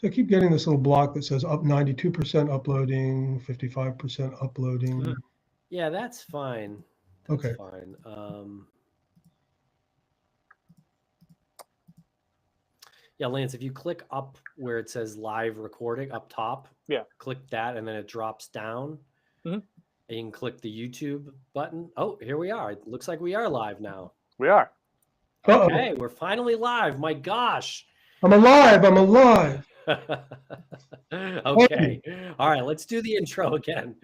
So I keep getting this little block that says up 92% uploading, 55% uploading. Yeah, that's fine. That's Okay. fine. Yeah, Lance, if you click up where it says live recording up top, click that and then it drops down. And you can click the YouTube button. Oh, here we are. It looks like we are live now. We are. Okay, we're finally live. My gosh. I'm alive. I'm alive. Okay. All right, let's do the intro again.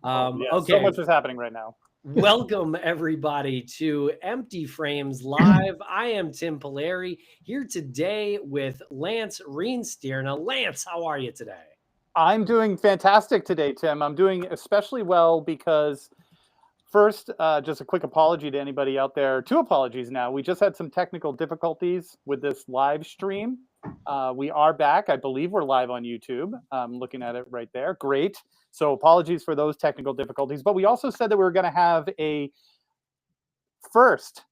Okay. So much is happening right now. Welcome, everybody, to Empty Frames Live. I am Tim Polari, here today with Lance Reinsteer. Now, Lance, how are you today? I'm doing fantastic today, Tim. I'm doing especially well because, first, just a quick apology to anybody out there. 2 apologies now. We just had some technical difficulties with this live stream. We are back. I believe we're live on YouTube. I'm looking at it right there. Great. So apologies for those technical difficulties. But we also said that we were going to have a first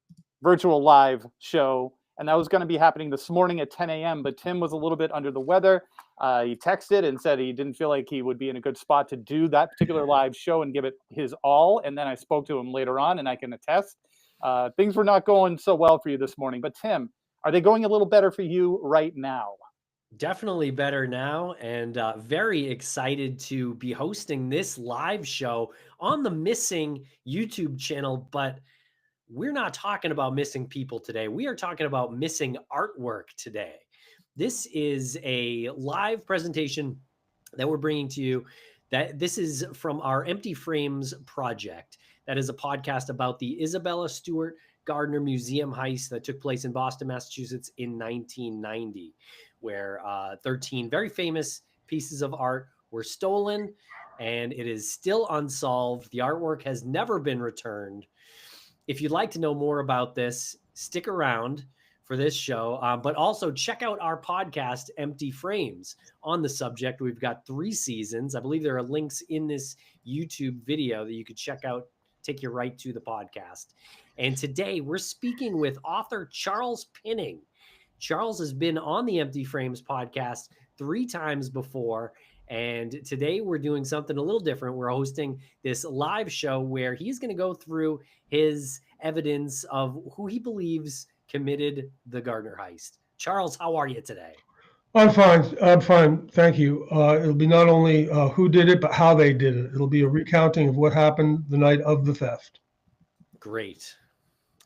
virtual live show, and that was going to be happening this morning at 10 a.m. But Tim was a little bit under the weather. He texted and said he didn't feel like he would be in a good spot to do that particular live show and give it his all. And then I spoke to him later on, and I can attest things were not going so well for you this morning. But Tim, are they going a little better for you right now? Definitely better now, and very excited to be hosting this live show on the Missing YouTube channel. But we're not talking about missing people today. We are talking about missing artwork today. This is a live presentation that we're bringing to you. That this is from our Empty Frames project. That is a podcast about the Isabella Stewart Gardner Museum heist that took place in Boston, Massachusetts in 1990, where 13 very famous pieces of art were stolen, and it is still unsolved. The artwork has never been returned. If you'd like to know more about this, stick around for this show, but also check out our podcast, Empty Frames, on the subject. We've got 3 seasons. I believe there are links in this YouTube video that you could check out, take you right to the podcast. And today we're speaking with author Charles Pinning. Charles has been on the Empty Frames podcast 3 times before, and today we're doing something a little different. We're hosting this live show where he's going to go through his evidence of who he believes committed the Gardner heist. Charles, how are you today? I'm fine. I'm fine. Thank you. It'll be not only who did it, but how they did it. It'll be a recounting of what happened the night of the theft. Great.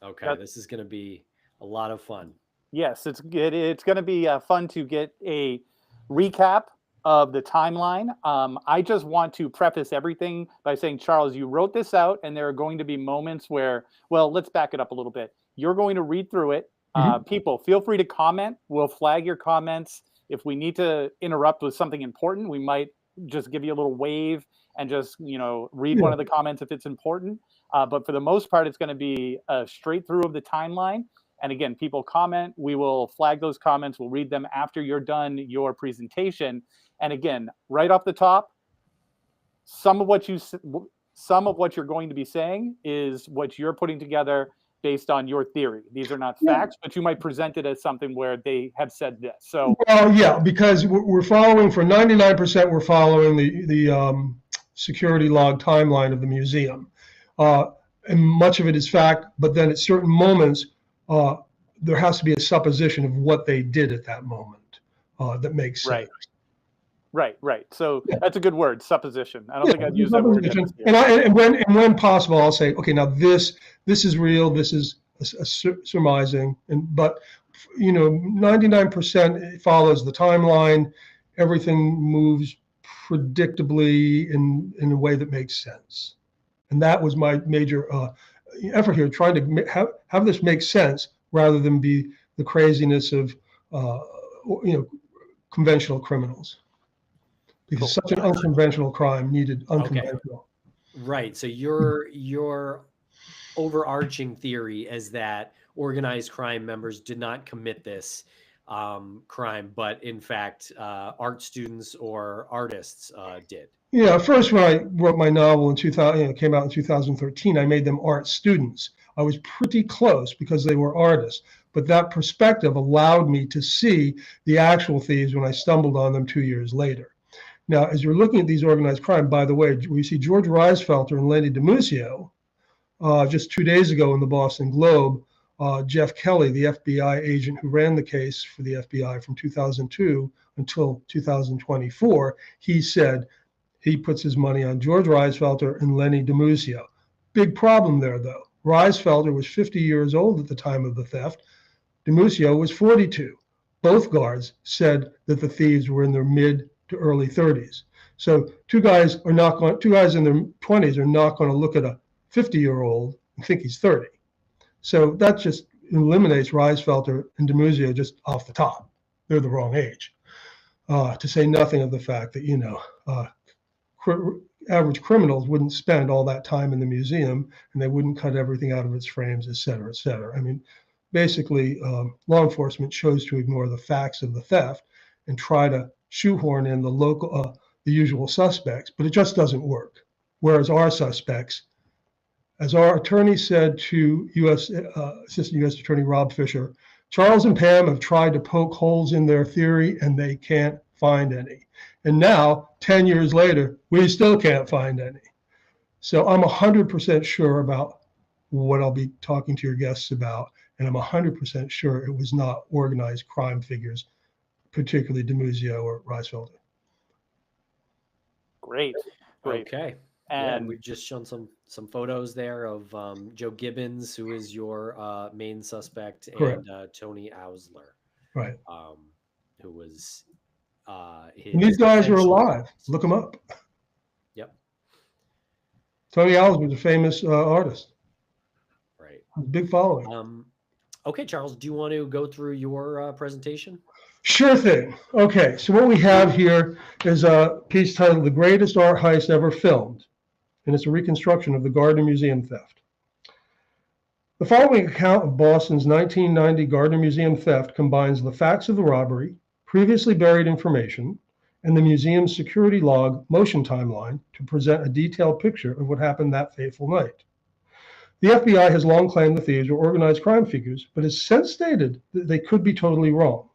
Okay, this is going to be a lot of fun. Yes, it's good. It's going to be fun to get a recap of the timeline. I just want to preface everything by saying, Charles, you wrote this out, and there are going to be moments where, well, let's back it up a little bit. You're going to read through it. People, feel free to comment. We'll flag your comments. If we need to interrupt with something important, we might just give you a little wave and just, read one of the comments if it's important. But for the most part, it's going to be a straight through of the timeline. And again, people comment. We will flag those comments. We'll read them after you're done your presentation. And again, right off the top, some of what you're going to be saying is what you're putting together based on your theory. These are not facts, but you might present it as something where they have said this. So, well, because we're following for 99%. We're following the security log timeline of the museum, and much of it is fact. But then at certain moments, there has to be a supposition of what they did at that moment that makes sense. Right. So that's a good word, supposition. I don't think I'd use that word. And when possible, I'll say, okay, now this is real. This is a surmising, but 99% follows the timeline. Everything moves predictably in a way that makes sense, and that was my major effort here, trying to have this make sense rather than be the craziness of conventional criminals. Because such an unconventional crime needed unconventional. Okay. Right. So your overarching theory is that organized crime members did not commit this crime, but in fact, art students or artists did. Yeah. First, when I wrote my novel in 2000, it came out in 2013, I made them art students. I was pretty close because they were artists. but that perspective allowed me to see the actual thieves when I stumbled on them 2 years later. Now, as you're looking at these organized crime, by the way, we see George Reisfelter and Lenny DiMuzio. Just 2 days ago in the Boston Globe, Jeff Kelly, the FBI agent who ran the case for the FBI from 2002 until 2024, he said he puts his money on George Reisfelter and Lenny DiMuzio. Big problem there, though. Reisfelter was 50 years old at the time of the theft. DiMuzio was 42. Both guards said that the thieves were in their mid to early 30s. So two guys in their 20s are not going to look at a 50-year-old and think he's 30. So that just eliminates Reisfelter and DiMuzio just off the top. They're the wrong age. To say nothing of the fact that, average criminals wouldn't spend all that time in the museum, and they wouldn't cut everything out of its frames, et cetera, et cetera. I mean, basically, law enforcement chose to ignore the facts of the theft and try to shoehorn in the usual suspects, but it just doesn't work. Whereas our suspects, as our attorney said to Assistant U.S. Attorney Rob Fisher, Charles and Pam have tried to poke holes in their theory and they can't find any. And now, 10 years later, we still can't find any. So I'm 100% sure about what I'll be talking to your guests about, and I'm 100% sure it was not organized crime figures, particularly DiMuzio or Reisfelder. Great. Okay. And we've just shown some photos there of Joe Gibbons, who is your main suspect, Correct. and Tony Ausler, Right. who was and these guys are alive. Look them up. Yep. Tony Ausler was a famous artist. Right. Big following. Okay, Charles, do you want to go through your presentation? Sure thing. Okay, so what we have here is a piece titled "The Greatest Art Heist Ever Filmed," and it's a reconstruction of the Gardner Museum theft. The following account of Boston's 1990 Gardner Museum theft combines the facts of the robbery, previously buried information, and the museum's security log motion timeline to present a detailed picture of what happened that fateful night. The FBI has long claimed the thieves were organized crime figures, but has since stated that they could be totally wrong.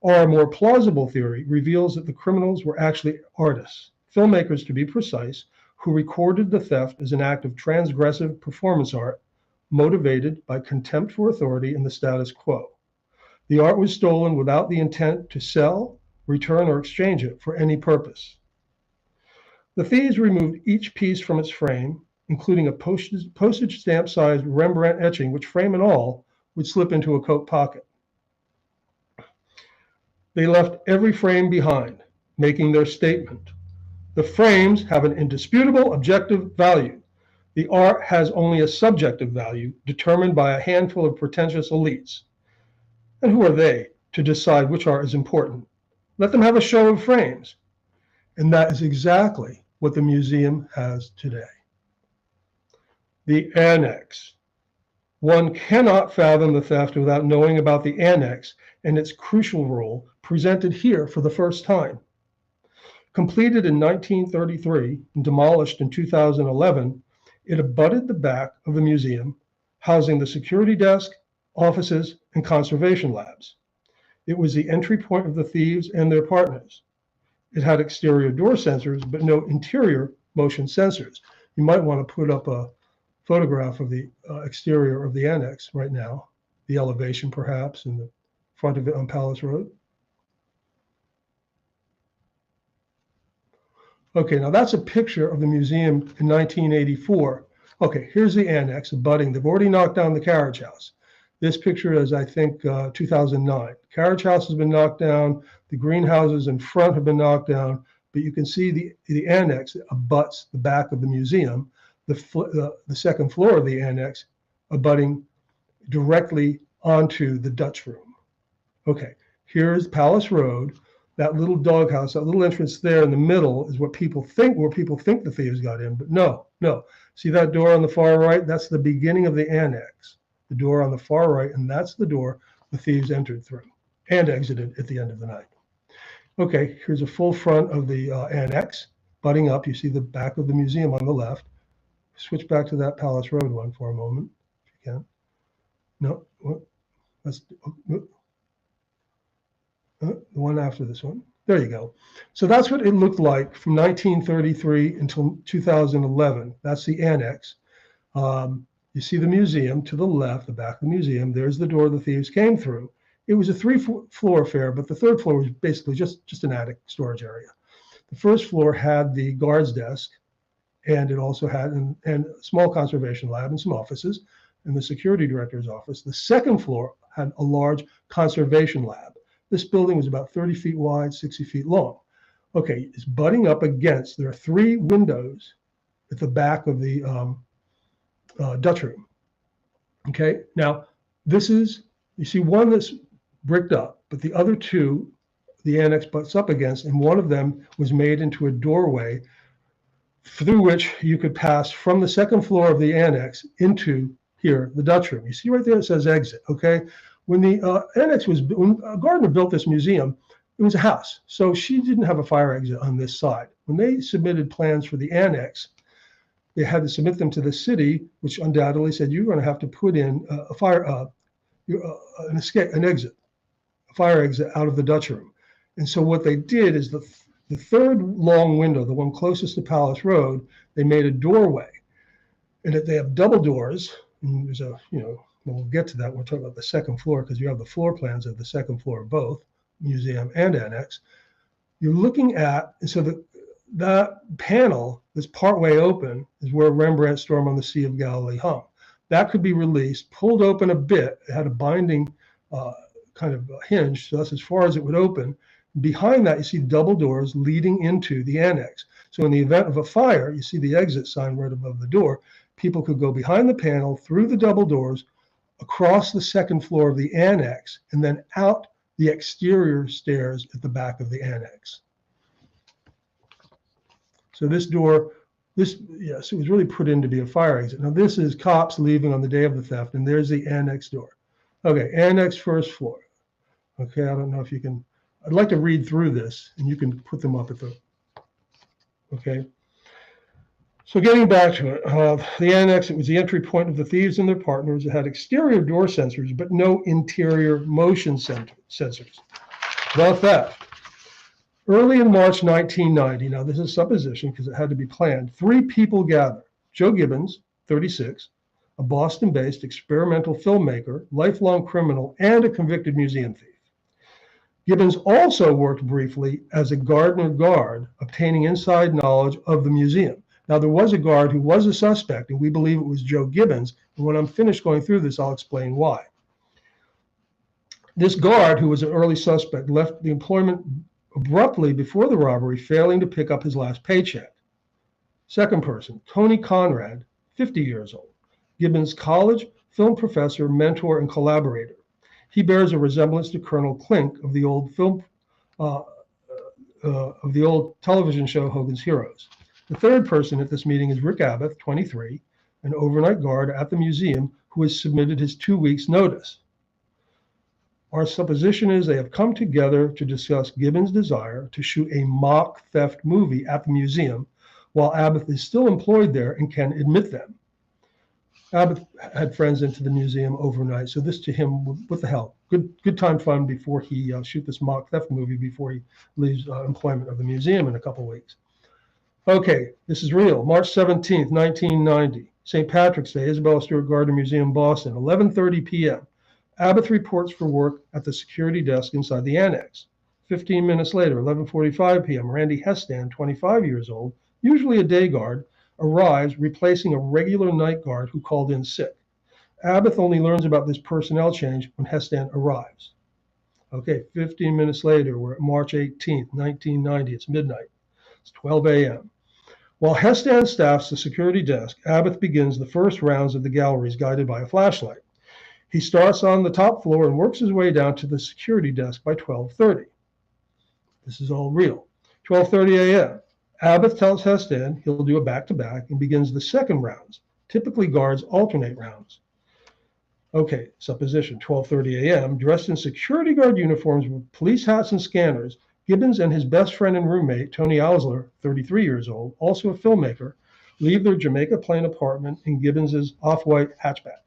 Our more plausible theory reveals that the criminals were actually artists, filmmakers to be precise, who recorded the theft as an act of transgressive performance art, motivated by contempt for authority and the status quo. The art was stolen without the intent to sell, return, or exchange it for any purpose. The thieves removed each piece from its frame, including a postage stamp-sized Rembrandt etching, which, frame and all, would slip into a coat pocket. They left every frame behind, making their statement. The frames have an indisputable objective value. The art has only a subjective value determined by a handful of pretentious elites. And who are they to decide which art is important? Let them have a show of frames. And that is exactly what the museum has today. The annex. One cannot fathom the theft without knowing about the annex and its crucial role presented here for the first time. Completed in 1933 and demolished in 2011, it abutted the back of the museum, housing the security desk, offices, and conservation labs. It was the entry point of the thieves and their partners. It had exterior door sensors, but no interior motion sensors. You might want to put up a photograph of the exterior of the annex right now, the elevation perhaps, in the front of it on Palace Road. Okay, now that's a picture of the museum in 1984. Okay, here's the annex abutting. They've already knocked down the carriage house. This picture is, I think, 2009. Carriage house has been knocked down. The greenhouses in front have been knocked down, but you can see the annex abuts the back of the museum. The second floor of the annex abutting directly onto the Dutch room. Okay, here's Palace Road. That little doghouse, that little entrance there in the middle is what people think, where people think the thieves got in, but no. See that door on the far right? That's the beginning of the annex. The door on the far right, and that's the door the thieves entered through and exited at the end of the night. Okay, here's a full front of the annex, butting up. You see the back of the museum on the left. Switch back to that Palace Road one for a moment, if you can. No, That's the one after this one. There you go. So that's what it looked like from 1933 until 2011. That's the annex. You see the museum to the left, the back of the museum. There's the door the thieves came through. It was a three-floor affair, but the third floor was basically just an attic storage area. The first floor had the guard's desk, and it also had a small conservation lab and some offices, and the security director's office. The second floor had a large conservation lab. This building was about 30 feet wide, 60 feet long. Okay, it's butting up against, there are 3 windows at the back of the Dutch room. Okay, now this is, you see one that's bricked up, but the other 2, the annex butts up against, and one of them was made into a doorway through which you could pass from the second floor of the annex into here, the Dutch room. You see right there, it says exit, okay? When the annex was, when Gardner built this museum, it was a house. So she didn't have a fire exit on this side. When they submitted plans for the annex, they had to submit them to the city, which undoubtedly said, you're going to have to put in a fire, an exit, a fire exit out of the Dutch room. And so what they did is the third long window, the one closest to Palace Road, they made a doorway. And they have double doors. And there's a, we'll get to that. We'll talk about the second floor because you have the floor plans of the second floor, both museum and annex. You're looking at, and so that panel that's partway open is where Rembrandt's Storm on the Sea of Galilee hung. That could be released, pulled open a bit. It had a binding kind of hinge, so that's as far as it would open. Behind that, you see double doors leading into the annex. So in the event of a fire, you see the exit sign right above the door. People could go behind the panel, through the double doors, across the second floor of the annex, and then out the exterior stairs at the back of the annex. So this door, yes, it was really put in to be a fire exit. Now this is cops leaving on the day of the theft, and there's the annex door. Okay, annex first floor. Okay, I don't know if you can, I'd like to read through this, and you can put them up at the, okay. So getting back to it, the annex, it was the entry point of the thieves and their partners. It had exterior door sensors, but no interior motion sensors. The theft. Early in March 1990, now this is supposition because it had to be planned, 3 people gather. Joe Gibbons, 36, a Boston-based experimental filmmaker, lifelong criminal, and a convicted museum thief. Gibbons also worked briefly as a Gardner guard, obtaining inside knowledge of the museum. Now, there was a guard who was a suspect, and we believe it was Joe Gibbons. And when I'm finished going through this, I'll explain why. This guard, who was an early suspect, left the employment abruptly before the robbery, failing to pick up his last paycheck. Second person, Tony Conrad, 50 years old, Gibbons' college film professor, mentor, and collaborator. He bears a resemblance to Colonel Klink of the old television show Hogan's Heroes. The third person at this meeting is Rick Abbott, 23, an overnight guard at the museum who has submitted his 2 weeks' notice. Our supposition is they have come together to discuss Gibbons' desire to shoot a mock theft movie at the museum while Abbott is still employed there and can admit them. Abbott had friends into the museum overnight, so this to him, what the hell? Good time fun before he shoot this mock theft movie before he leaves employment of the museum in a couple weeks. Okay, this is real. March 17th, 1990, St. Patrick's Day, Isabella Stewart Gardner Museum, Boston, 11:30 p.m. Abbott reports for work at the security desk inside the annex. 15 minutes later, 11:45 p.m., Randy Hestan, 25 years old, usually a day guard, arrives, replacing a regular night guard who called in sick. Abbott only learns about this personnel change when Hestan arrives. Okay, 15 minutes later, we're at March 18th, 1990. It's midnight. It's 12 a.m. While Hestan staffs the security desk, Abbott begins the first rounds of the galleries guided by a flashlight. He starts on the top floor and works his way down to the security desk by 12:30. This is all real. 12:30 a.m. Abbott tells Hestan he'll do a back-to-back and begins the second rounds. Typically, guards alternate rounds. Okay, supposition, 12:30 a.m., dressed in security guard uniforms with police hats and scanners, Gibbons and his best friend and roommate, Tony Osler, 33 years old, also a filmmaker, leave their Jamaica Plain apartment in Gibbons's off-white hatchback.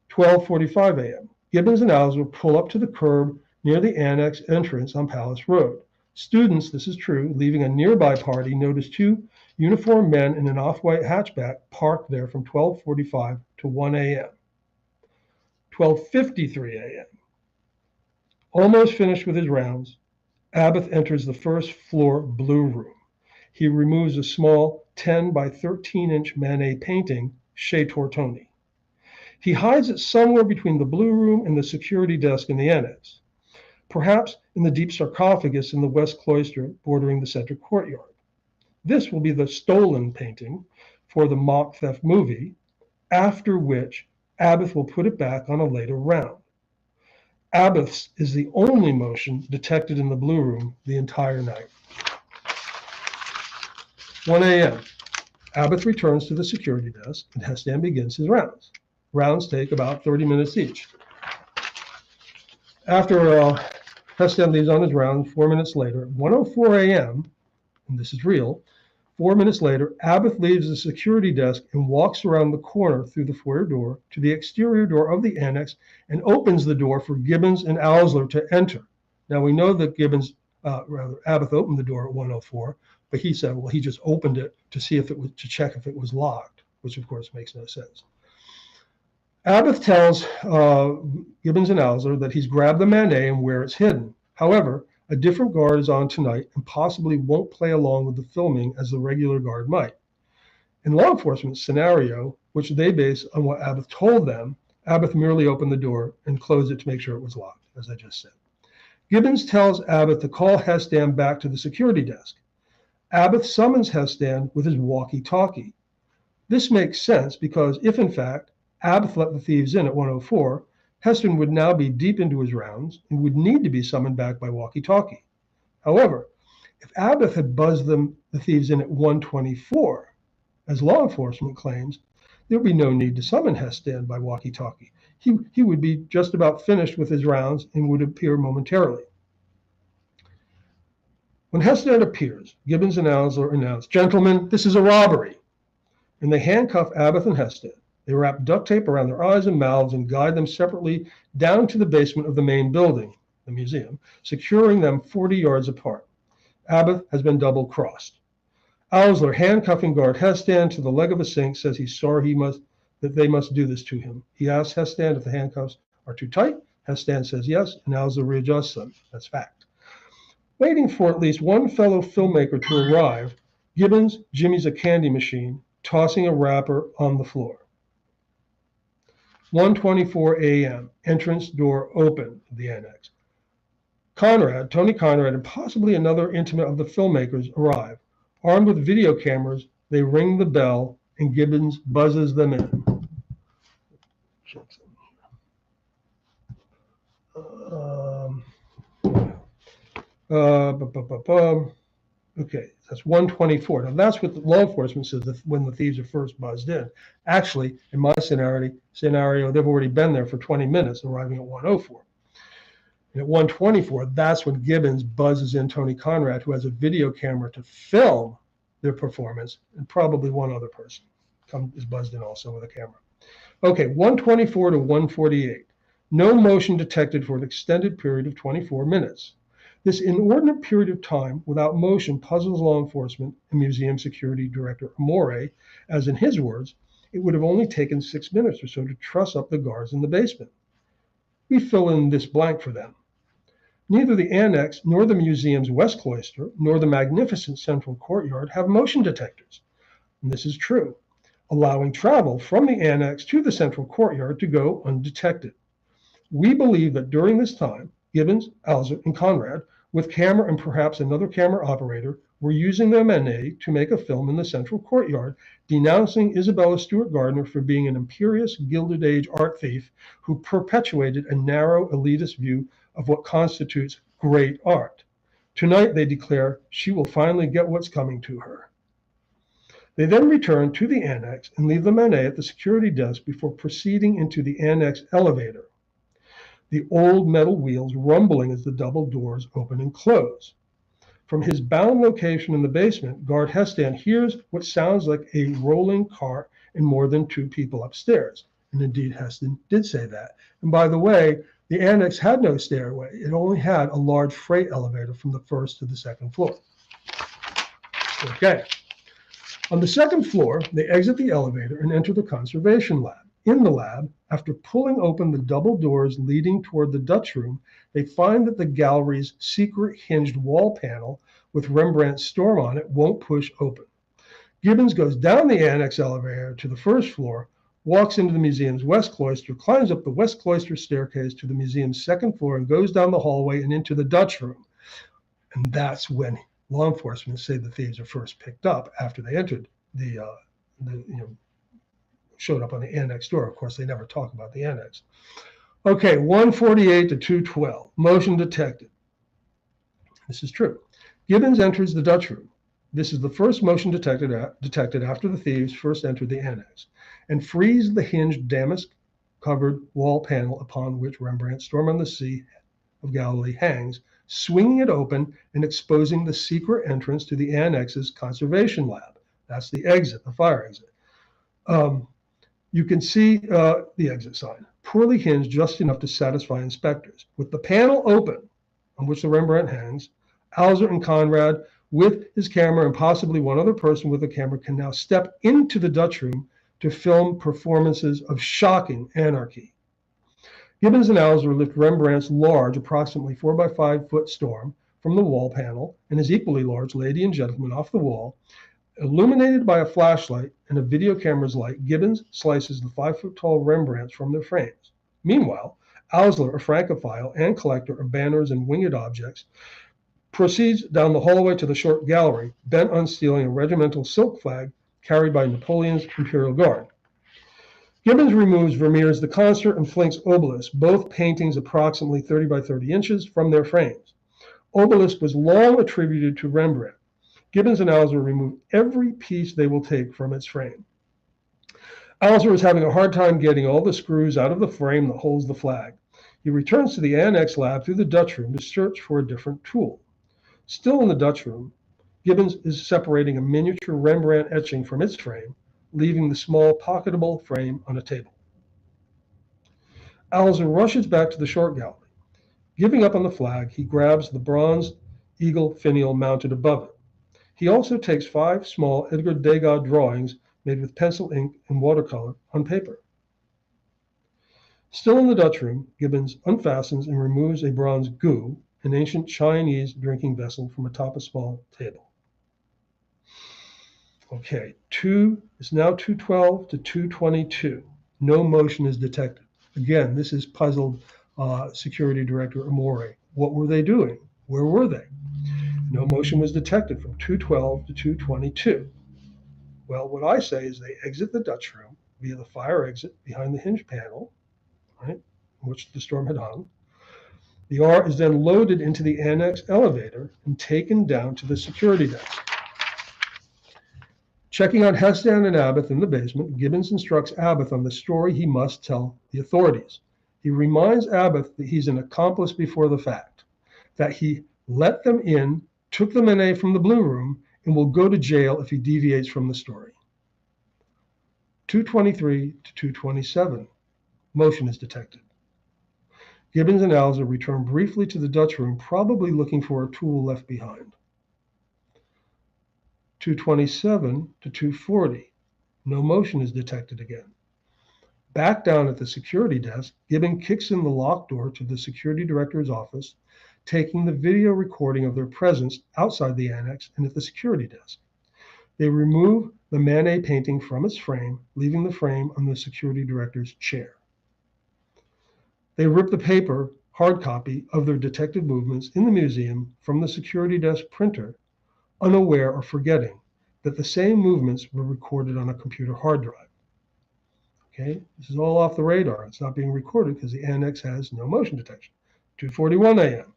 12:45 a.m. Gibbons and Alzer pull up to the curb near the annex entrance on Palace Road. Students, this is true, leaving a nearby party, notice two uniformed men in an off-white hatchback parked there from 12:45 to 1 a.m. 12:53 a.m. Almost finished with his rounds, Abbott enters the first floor blue room. He removes a small 10 by 13-inch Manet painting, Chez Tortoni. He hides it somewhere between the blue room and the security desk in the annex, perhaps in the deep sarcophagus in the west cloister bordering the center courtyard. This will be the stolen painting for the mock theft movie, after which Abbott will put it back on a later round. Abbott is the only motion detected in the blue room the entire night. 1 a.m. Abbott returns to the security desk and Hestan begins his rounds. Rounds take about 30 minutes each. After Hestan leaves on his round 4 minutes later, 1:04 a.m., and this is real, 4 minutes later, Abbott leaves the security desk and walks around the corner through the foyer door to the exterior door of the annex and opens the door for Gibbons and Alzer to enter. Now we know that Abbott opened the door at 1:04, but he said, well, he just opened it to see if it was, to check if it was locked, which of course makes no sense. Abbott tells Gibbons and Alzer that he's grabbed the Manet and where it's hidden. However, a different guard is on tonight and possibly won't play along with the filming as the regular guard might. In law enforcement scenario, which they base on what Abbott told them, Abbott merely opened the door and closed it to make sure it was locked, as I just said. Gibbons tells Abbott to call Hestan back to the security desk. Abbott summons Hestan with his walkie-talkie. This makes sense because if, in fact, Abbott let the thieves in at 1:04, Hestan would now be deep into his rounds and would need to be summoned back by walkie-talkie. However, if Abbott had buzzed the thieves in at 1:24, as law enforcement claims, there would be no need to summon Hestan by walkie-talkie. He would be just about finished with his rounds and would appear momentarily. When Hestan appears, Gibbons and Alzer announce, "Gentlemen, this is a robbery," and they handcuff Abbott and Hestan. They wrap duct tape around their eyes and mouths and guide them separately down to the basement of the main building, the museum, securing them 40 yards apart. Abbott has been double-crossed. Alzer, handcuffing guard Hestan to the leg of a sink, says he's sorry that they must do this to him. He asks Hestan if the handcuffs are too tight. Hestan says yes, and Alzer readjusts them. That's fact. Waiting for at least one fellow filmmaker to arrive, Gibbons jimmies a candy machine, tossing a wrapper on the floor. 1:24 a.m., entrance door open of the annex. Tony Conrad, and possibly another intimate of the filmmakers arrive. Armed with video cameras, they ring the bell and Gibbons buzzes them in. Okay, that's 1:24. Now that's what the law enforcement says when the thieves are first buzzed in. Actually, in my scenario, they've already been there for 20 minutes, arriving at 1:04. And at 1:24, that's when Gibbons buzzes in Tony Conrad, who has a video camera to film their performance, and probably one other person is buzzed in also with a camera. Okay, 1:24 to 1:48. No motion detected for an extended period of 24 minutes. This inordinate period of time without motion puzzles law enforcement and museum security director Amore, as in his words, it would have only taken 6 minutes or so to truss up the guards in the basement. We fill in this blank for them. Neither the annex nor the museum's west cloister nor the magnificent central courtyard have motion detectors. And this is true, allowing travel from the annex to the central courtyard to go undetected. We believe that during this time, Gibbons, Alzer, and Conrad, with camera and perhaps another camera operator, were using their Manet to make a film in the central courtyard, denouncing Isabella Stewart Gardner for being an imperious Gilded Age art thief who perpetuated a narrow elitist view of what constitutes great art. Tonight, they declare, she will finally get what's coming to her. They then return to the annex and leave the Manet at the security desk before proceeding into the annex elevator, the old metal wheels rumbling as the double doors open and close. From his bound location in the basement, guard Hestan hears what sounds like a rolling car and more than 2 people upstairs. And indeed, Hestan did say that. And by the way, The annex had no stairway. It only had a large freight elevator from the first to the second floor. Okay. On the second floor, they exit the elevator and enter the conservation lab. In the lab, after pulling open the double doors leading toward the Dutch room, they find that the gallery's secret hinged wall panel with Rembrandt's storm on it won't push open. Gibbons goes down the annex elevator to the first floor, walks into the museum's west cloister, climbs up the west cloister staircase to the museum's second floor, and goes down the hallway and into the Dutch room. And that's when law enforcement say the thieves are first picked up after they entered showed up on the annex door. Of course, they never talk about the annex. Okay, 148 to 212, motion detected. This is true. Gibbons enters the Dutch room. This is the first motion detected after the thieves first entered the annex, and frees the hinged damask-covered wall panel upon which Rembrandt's Storm on the Sea of Galilee hangs, swinging it open and exposing the secret entrance to the annex's conservation lab. That's the exit, the fire exit. You can see the exit sign, poorly hinged just enough to satisfy inspectors. With the panel open on which the Rembrandt hangs, Alzer and Conrad, with his camera and possibly one other person with a camera, can now step into the Dutch room to film performances of shocking anarchy. Gibbons and Alzer lift Rembrandt's large, approximately 4 by 5 foot storm from the wall panel and his equally large Lady and Gentleman off the wall. Illuminated by a flashlight and a video camera's light, Gibbons slices the 5 foot tall Rembrandts from their frames. Meanwhile, Alzer, a francophile and collector of banners and winged objects, proceeds down the hallway to the short gallery, bent on stealing a regimental silk flag carried by Napoleon's Imperial Guard. Gibbons removes Vermeer's The Concert and Flink's Obelisk, both paintings approximately 30 by 30 inches, from their frames. Obelisk was long attributed to Rembrandt. Gibbons and Alzer remove every piece they will take from its frame. Alzer is having a hard time getting all the screws out of the frame that holds the flag. He returns to the annex lab through the Dutch room to search for a different tool. Still in the Dutch room, Gibbons is separating a miniature Rembrandt etching from its frame, leaving the small pocketable frame on a table. Alzer rushes back to the short gallery. Giving up on the flag, he grabs the bronze eagle finial mounted above it. He also takes 5 small Edgar Degas drawings made with pencil ink and watercolor on paper. Still in the Dutch room, Gibbons unfastens and removes a bronze gu, an ancient Chinese drinking vessel, from atop a small table. Okay, it's now 212 to 222. No motion is detected. Again, this has puzzled Security Director Amore. What were they doing? Where were they? No motion was detected from 212 to 222. Well, what I say is they exit the Dutch room via the fire exit behind the hinge panel, right, in which the storm had hung. The R is then loaded into the annex elevator and taken down to the security desk. Checking on Hesdan and Abbott in the basement, Gibbons instructs Abbott on the story he must tell the authorities. He reminds Abbott that he's an accomplice before the fact, that he let them in, took the Manet from the blue room, and will go to jail if he deviates from the story. 223 to 227. Motion is detected. Gibbons and Alzer return briefly to the Dutch room, probably looking for a tool left behind. 227 to 240. No motion is detected again. Back down at the security desk, Gibbons kicks in the locked door to the security director's office, taking the video recording of their presence outside the annex and at the security desk. They remove the Manet painting from its frame, leaving the frame on the security director's chair. They rip the paper, hard copy, of their detected movements in the museum from the security desk printer, unaware or forgetting that the same movements were recorded on a computer hard drive. Okay, this is all off the radar. It's not being recorded because the annex has no motion detection. 2:41 a.m.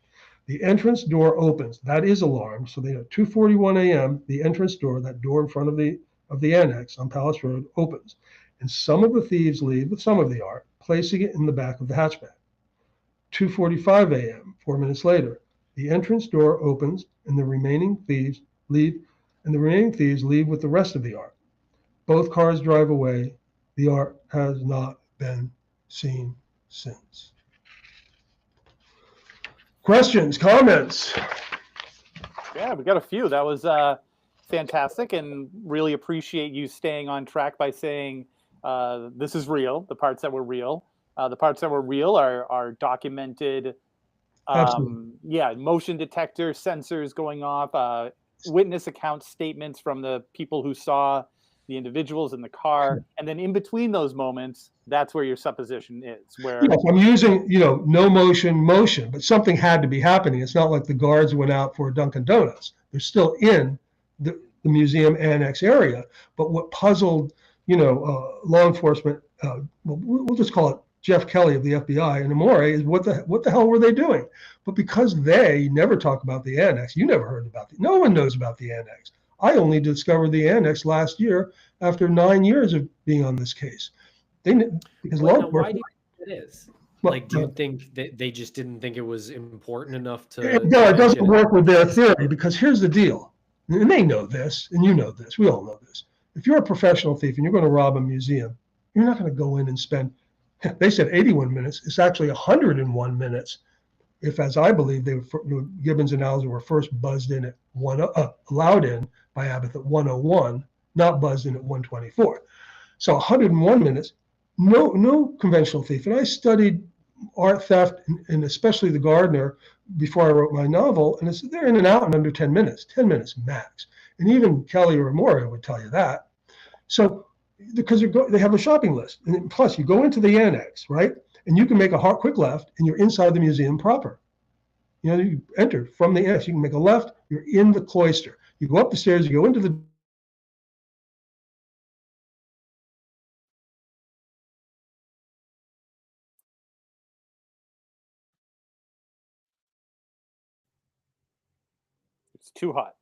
The entrance door opens. That is alarmed. So they know 2:41 a.m. The entrance door, that door in front of the annex on Palace Road, opens, and some of the thieves leave with some of the art, placing it in the back of the hatchback. 2:45 a.m. 4 minutes later, the entrance door opens, and the remaining thieves leave with the rest of the art. Both cars drive away. The art has not been seen since. Questions, comments? Yeah, we got a few. That was fantastic, and really appreciate you staying on track by saying this is real. The parts that were real. The parts that were real are documented. Absolutely. Yeah, motion detector sensors going off, witness account statements from the people who saw the individuals in the car, and then in between those moments, that's where your supposition is. Where Yes, I'm using, no motion, but something had to be happening. It's not like the guards went out for a Dunkin' Donuts. They're still in the museum annex area. But what puzzled, law enforcement, we'll just call it Jeff Kelly of the FBI and Amore, is what the hell were they doing? But because they never talk about the annex, you never heard about it. No one knows about the annex. I only discovered the annex last year after 9 years of being on this case. Because why do you think it is? Well, do you think that they just didn't think it was important enough to? No, it doesn't work with their theory, because here's the deal, and they know this, and you know this, we all know this. If you're a professional thief and you're going to rob a museum, you're not going to go in and spend, they said 81 minutes, it's actually 101 minutes. If, as I believe, Gibbons and Alger were first buzzed in at allowed in by Abbott at 101, not buzzed in at 124. So 101 minutes, no conventional thief. And I studied art theft, and especially the Gardner, before I wrote my novel, and they're in and out in under 10 minutes, 10 minutes max. And even Kelly or Amore would tell you that. So, because they have a shopping list. And plus, you go into the annex, right? And you can make a quick left, and you're inside the museum proper. You enter from the annex. You can make a left, you're in the cloister. You go up the stairs, you go into the it's too hot.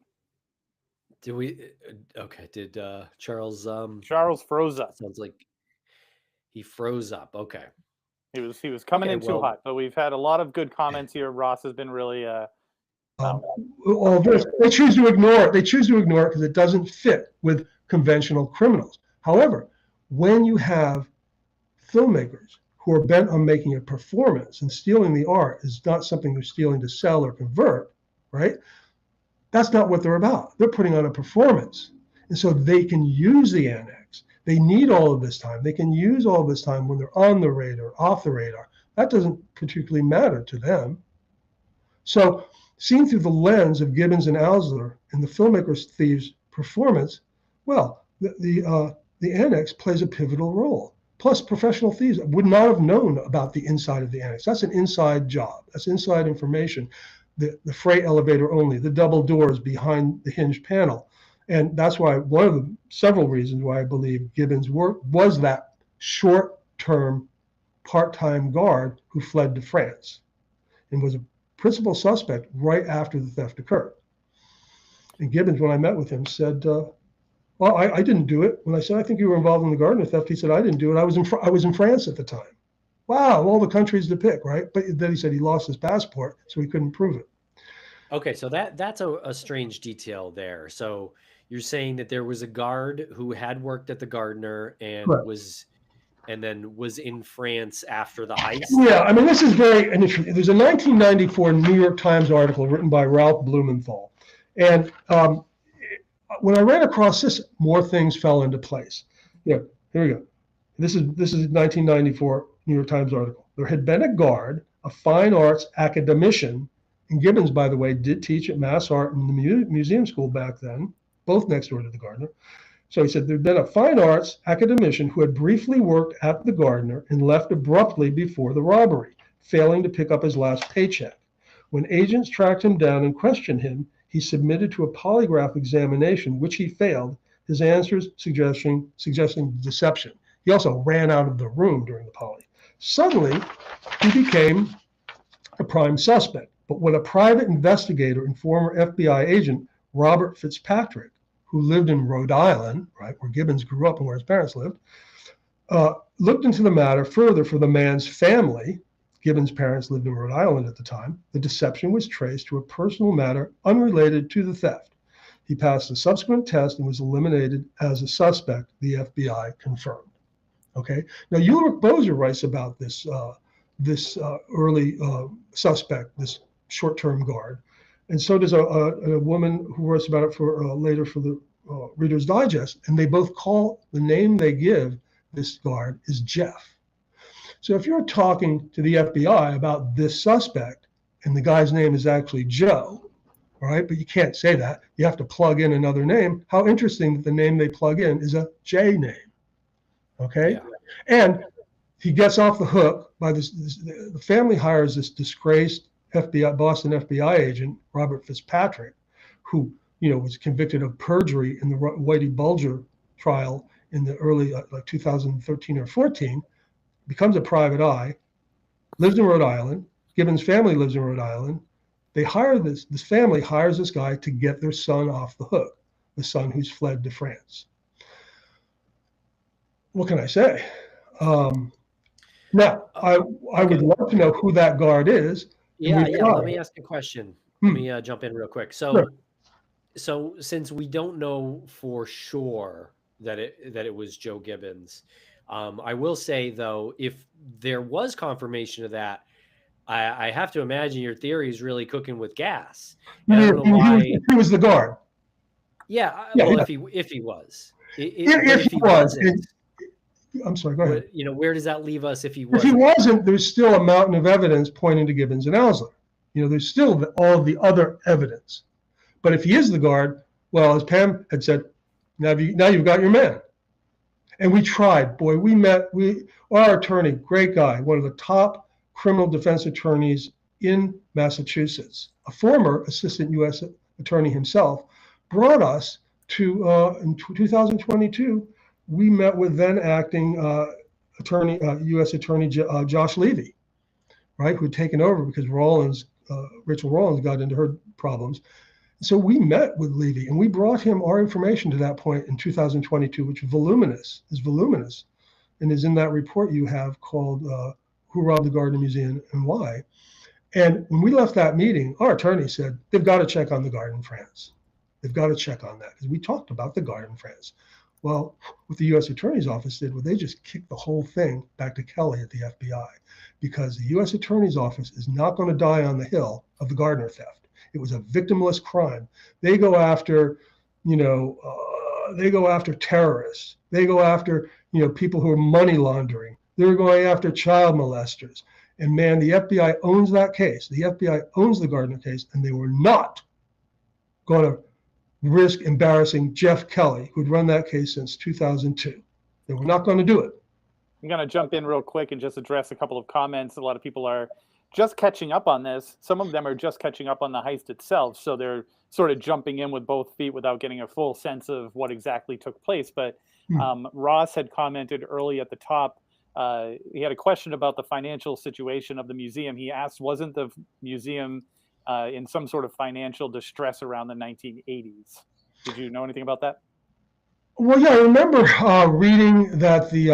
Did we? Okay. Did Charles? Charles froze up. Sounds like he froze up. Okay. He was coming in too hot, but we've had a lot of good comments here. Ross has been really all this. They choose to ignore it. They choose to ignore it because it doesn't fit with conventional criminals. However, when you have filmmakers who are bent on making a performance, and stealing the art is not something they're stealing to sell or convert, right? That's not what they're about. They're putting on a performance. And so they can use the annex. They need all of this time. They can use all of this time when they're on the radar, off the radar. That doesn't particularly matter to them. So seen through the lens of Gibbons and Alger and the filmmaker's thieves performance, well, the annex plays a pivotal role. Plus, professional thieves would not have known about the inside of the annex. That's an inside job. That's inside information. The freight elevator only, the double doors behind the hinged panel. And that's why one of the several reasons why I believe Gibbons' work was that short-term, part-time guard who fled to France and was a principal suspect right after the theft occurred. And Gibbons, when I met with him, said, well, I didn't do it. When I said, I think you were involved in the Gardner theft, he said, I didn't do it. I was in France at the time. Wow, all the countries to pick, right? But then he said he lost his passport, so he couldn't prove it. Okay, so that's a strange detail there. So you're saying that there was a guard who had worked at the Gardner and Correct. was in France after the heist? Yeah, I mean, this is very interesting. There's a 1994 New York Times article written by Ralph Blumenthal. And when I ran across this, more things fell into place. Yeah, here we go. This is 1994 New York Times article. There had been a guard, a fine arts academician, and Gibbons, by the way, did teach at Mass Art in the museum school back then, both next door to the Gardner. So he said there'd been a fine arts academician who had briefly worked at the Gardner and left abruptly before the robbery, failing to pick up his last paycheck. When agents tracked him down and questioned him, he submitted to a polygraph examination, which he failed, his answers suggesting deception. He also ran out of the room during the poly. Suddenly, he became a prime suspect. But when a private investigator and former FBI agent, Robert Fitzpatrick, who lived in Rhode Island, right, where Gibbons grew up and where his parents lived, looked into the matter further for the man's family, Gibbons' parents lived in Rhode Island at the time, the deception was traced to a personal matter unrelated to the theft. He passed a subsequent test and was eliminated as a suspect, the FBI confirmed. Okay, now Ulrich Boser writes about this early suspect, this short-term guard. And so does a woman who writes about it for later for the Reader's Digest. And they both call the name they give this guard is Jeff. So if you're talking to the FBI about this suspect and the guy's name is actually Joe, all right, but you can't say that. You have to plug in another name. How interesting that the name they plug in is a J name. Okay. Yeah. And he gets off the hook by this the family hires this disgraced Boston FBI agent, Robert Fitzpatrick, who, was convicted of perjury in the Whitey Bulger trial in the early, like 2013 or 14, becomes a private eye, lives in Rhode Island. Gibbons' family lives in Rhode Island. They hire this family hires this guy to get their son off the hook, the son who's fled to France. What can I say? Now, I would love to know who that guard is. Yeah. Let me ask a question. Let me jump in real quick. So since we don't know for sure that it was Joe Gibbons, I will say though, if there was confirmation of that, I have to imagine your theory is really cooking with gas. And I don't know why. He was the guard. Yeah. Well, if he was, if he wasn't. I'm sorry, go ahead. Where does that leave us if he wasn't? If he wasn't, there's still a mountain of evidence pointing to Gibbons and Ellsler. There's still all of the other evidence. But if he is the guard, well, as Pam had said, now you've got your man. And we tried. Boy, our attorney, great guy, one of the top criminal defense attorneys in Massachusetts, a former assistant U.S. attorney himself, brought us to, in 2022, we met with then acting U.S. Attorney Josh Levy, right, who had taken over because Rachel Rawlins got into her problems. So we met with Levy and we brought him our information to that point in 2022, which is voluminous, and is in that report you have called Who Robbed the Garden Museum and Why. And when we left that meeting, our attorney said, they've got to check on the Garden in France. They've got to check on that because we talked about the Garden in France. Well, what the U.S. Attorney's Office did was they just kicked the whole thing back to Kelly at the FBI because the U.S. Attorney's Office is not going to die on the hill of the Gardner theft. It was a victimless crime. They go after, terrorists. They go after, people who are money laundering. They're going after child molesters. And man, the FBI owns that case. The FBI owns the Gardner case, and they were not going to risk embarrassing Jeff Kelly, who'd run that case since 2002. They were not going to do it. I'm going to jump in real quick and just address a couple of comments. A lot of people are just catching up on this. Some of them are just catching up on the heist itself. So they're sort of jumping in with both feet without getting a full sense of what exactly took place. But Ross had commented early at the top. He had a question about the financial situation of the museum. He asked, wasn't the museum in some sort of financial distress around the 1980s? Did you know anything about that? Well, yeah, I remember reading that the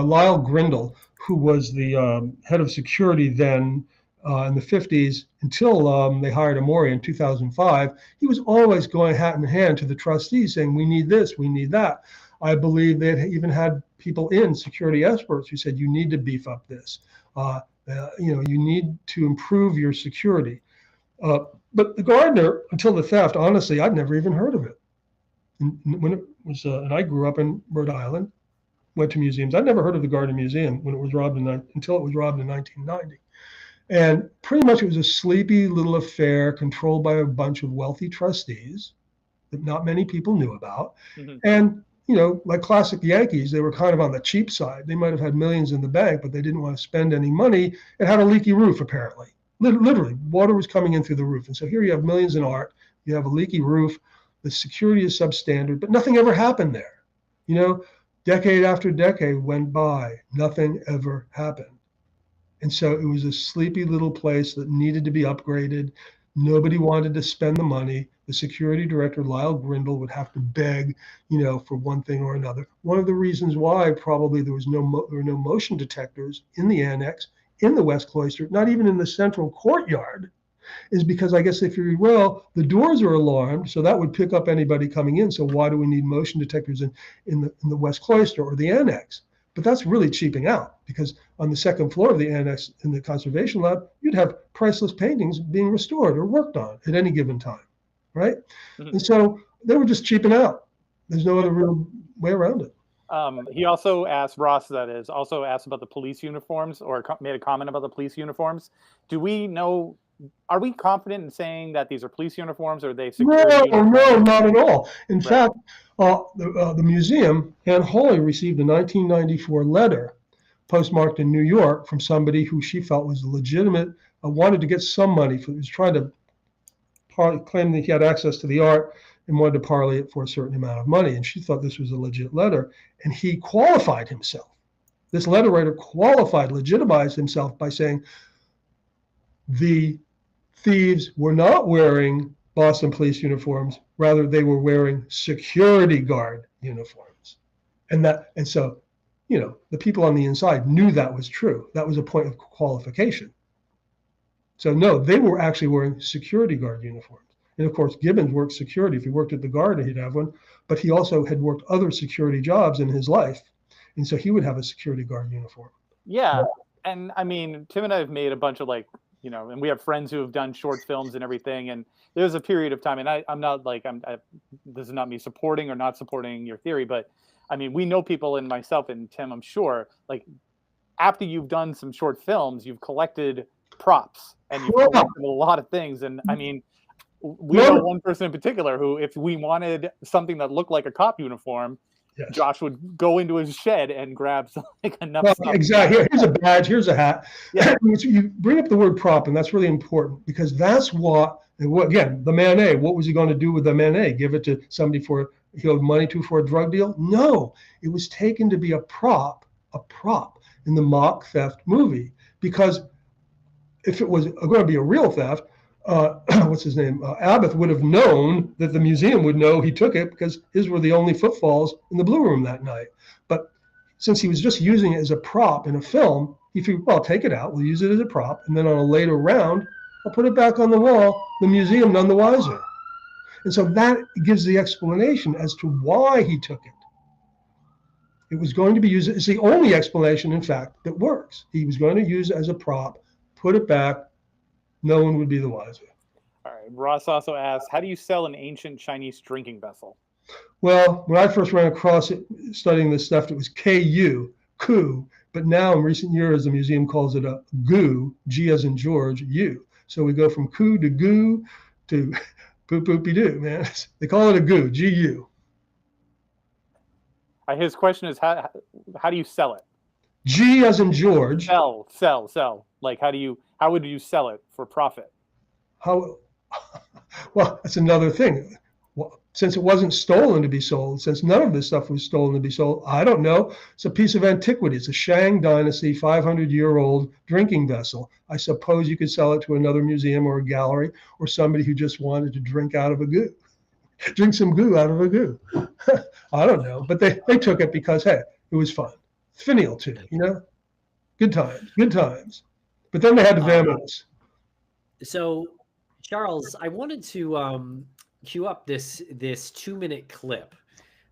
Lyle Grindle, who was the head of security then in the 50s, until they hired Amori in 2005, he was always going hat in hand to the trustees saying, we need this, we need that. I believe they had even had people security experts who said, you need to beef up this. You need to improve your security. But the Gardner, until the theft, honestly, I'd never even heard of it. And when it was, and I grew up in Rhode Island, went to museums. I'd never heard of the Gardner Museum when it was robbed until it was robbed in 1990. And pretty much it was a sleepy little affair controlled by a bunch of wealthy trustees that not many people knew about. Mm-hmm. And, like classic Yankees, they were kind of on the cheap side. They might have had millions in the bank, but they didn't want to spend any money. It had a leaky roof, apparently. Literally, water was coming in through the roof. And so here you have millions in art. You have a leaky roof. The security is substandard, but nothing ever happened there. Decade after decade went by. Nothing ever happened. And so it was a sleepy little place that needed to be upgraded. Nobody wanted to spend the money. The security director, Lyle Grindle, would have to beg, for one thing or another. One of the reasons why probably there were no motion detectors in the annex, in the West Cloister, not even in the central courtyard, is because I guess they figured, well, the doors are alarmed, so that would pick up anybody coming in. So why do we need motion detectors in the West Cloister or the annex? But that's really cheaping out, because on the second floor of the annex in the conservation lab, you'd have priceless paintings being restored or worked on at any given time, right? Mhm. And so they were just cheaping out. There's no other real way around it. He also asked, Ross, that is, also asked about the police uniforms, or made a comment about the police uniforms. Do we know, are we confident in saying that these are police uniforms, or are they security uniforms? No, not at all. In fact, the museum, Anne Hawley, received a 1994 letter postmarked in New York from somebody who she felt was legitimate, wanted to get some money for, was trying to claim that he had access to the art and wanted to parlay it for a certain amount of money. And she thought this was a legit letter. And he qualified himself. This letter writer qualified, legitimized himself by saying the thieves were not wearing Boston police uniforms. Rather, they were wearing security guard uniforms. And so, you know, the people on the inside knew that was true. That was a point of qualification. So no, they were actually wearing security guard uniforms. And of course, Gibbons worked security. If he worked at the Guard, he'd have one. But he also had worked other security jobs in his life. And so he would have a security guard uniform. Yeah. And I mean, Tim and I have made a bunch of, like, you know, and we have friends who have done short films and everything. And there's a period of time, and I'm not like, this is not me supporting or not supporting your theory, but I mean, we know people, and myself and Tim, I'm sure, like, after you've done some short films, you've collected props and you've collected a lot of things. And I mean, we know one person in particular who, if we wanted something that looked like a cop uniform, yes, Josh would go into his shed and grab like enough stuff. Exactly. Here's a badge. Here's a hat. Yeah. You bring up the word prop, and that's really important, because that's what, again, the Manet, what was he going to do with the Manet? Give it to somebody he owed money to for a drug deal? No, it was taken to be a prop in the mock theft movie. Because if it was going to be a real theft, what's his name? Abbott would have known that the museum would know he took it, because his were the only footfalls in the Blue Room that night. But since he was just using it as a prop in a film, he figured, well, I'll take it out, we'll use it as a prop, and then on a later round, I'll put it back on the wall, the museum none the wiser. And so that gives the explanation as to why he took it. It was going to be used, it's the only explanation, in fact, that works. He was going to use it as a prop, put it back, no one would be the wiser. All right. Ross also asks, how do you sell an ancient Chinese drinking vessel? Well, when I first ran across it studying this stuff, it was KU, ku, but now in recent years, the museum calls it a gu, G as in George, U. So we go from ku to gu to poop-poopy-doo, man. They call it a gu, G-U. His question is, how do you sell it? G as in George. Sell. Like, how would you sell it for profit? Well, that's another thing. Well, since it wasn't stolen to be sold, since none of this stuff was stolen to be sold, I don't know. It's a piece of antiquity. It's a Shang Dynasty 500-year-old drinking vessel. I suppose you could sell it to another museum or a gallery, or somebody who just wanted to drink out of a goo. Drink some goo out of a goo. I don't know. But they took it because, hey, it was fun. Finial too, you know? Good times. But then they had the vamoose. So, Charles, I wanted to cue up this 2-minute clip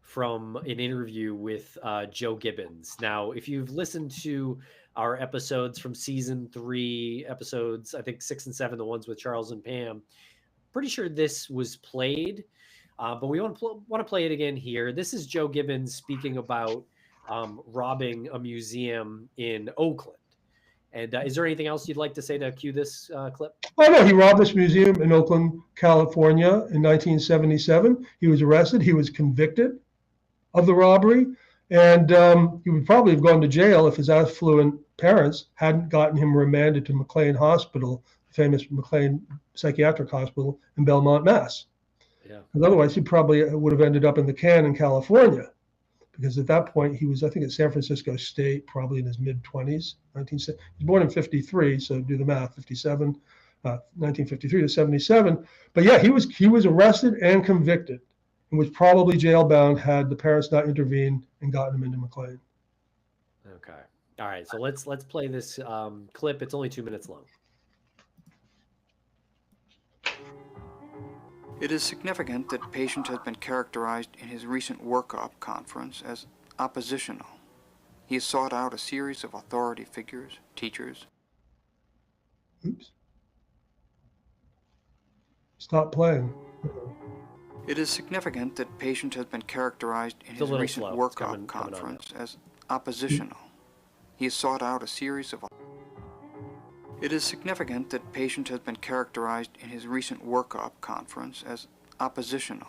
from an interview with Joe Gibbons. Now, if you've listened to our episodes from season 3, episodes, I think 6 and 7, the ones with Charles and Pam, pretty sure this was played, but we want to play it again here. This is Joe Gibbons speaking about robbing a museum in Oakland. And is there anything else you'd like to say to cue this clip? Oh, no, he robbed this museum in Oakland, California in 1977. He was arrested. He was convicted of the robbery. And he would probably have gone to jail if his affluent parents hadn't gotten him remanded to McLean Hospital, the famous McLean Psychiatric Hospital in Belmont, Mass. Yeah. Because otherwise, he probably would have ended up in the can in California. Because at that point, he was, I think, at San Francisco State, probably in his mid-20s. He was born in 53, so do the math, 1953 to 77. But yeah, he was arrested and convicted, and was probably jail-bound had the parents not intervened and gotten him into McLean. Okay. All right, so let's play this clip. It's only 2 minutes long. It is significant that patient has been characterized in his recent workup conference as oppositional. He has sought out a series of authority figures, teachers. Oops. Stop playing. It is significant that patient has been characterized in It's a his little recent slow. It's workup coming on conference as oppositional. He has sought out a series of... It is significant that patient has been characterized in his recent workup conference as oppositional.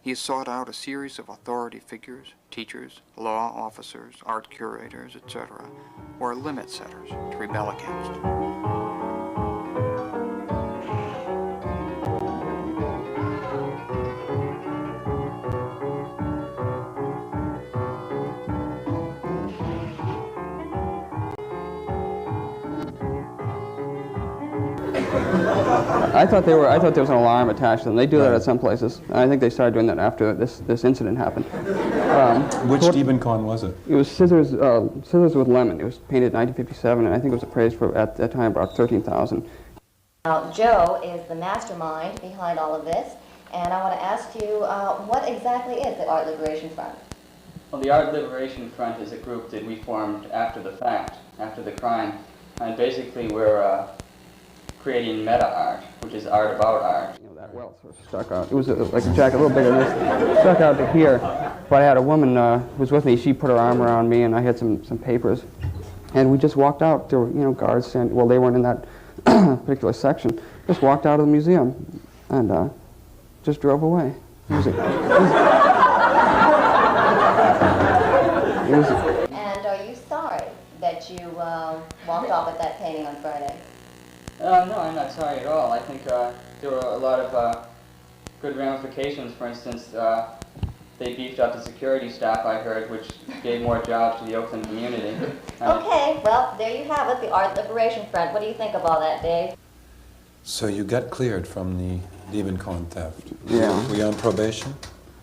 He has sought out a series of authority figures, teachers, law officers, art curators, etc., or limit setters to rebel against. I thought there was an alarm attached to them. They do that at some places. And I think they started doing that after this incident happened. Which DemonCon was it? It was Scissors with Lemon. It was painted in 1957, and I think it was appraised for, at that time, about $13,000. Now, Joe is the mastermind behind all of this, and I want to ask you, what exactly is the Art Liberation Front? Well, the Art Liberation Front is a group that we formed after the fact, after the crime. And basically, we're creating meta art, which is art about art. You know, that welt sort of stuck out. It was like a jacket, a little bigger than this. Stuck out to here. But I had a woman who was with me. She put her arm around me, and I had some papers. And we just walked out. There were, guards standing. Well, they weren't in that particular section. Just walked out of the museum and just drove away. And are you sorry that you walked off with that painting on Friday? No, I'm not sorry at all. I think there were a lot of good ramifications. For instance, they beefed up the security staff, I heard, which gave more jobs to the Oakland community. Okay, well, there you have it, the Art Liberation Front. What do you think of all that, Dave? So you got cleared from the DemonCon theft. Yeah. Were you on probation?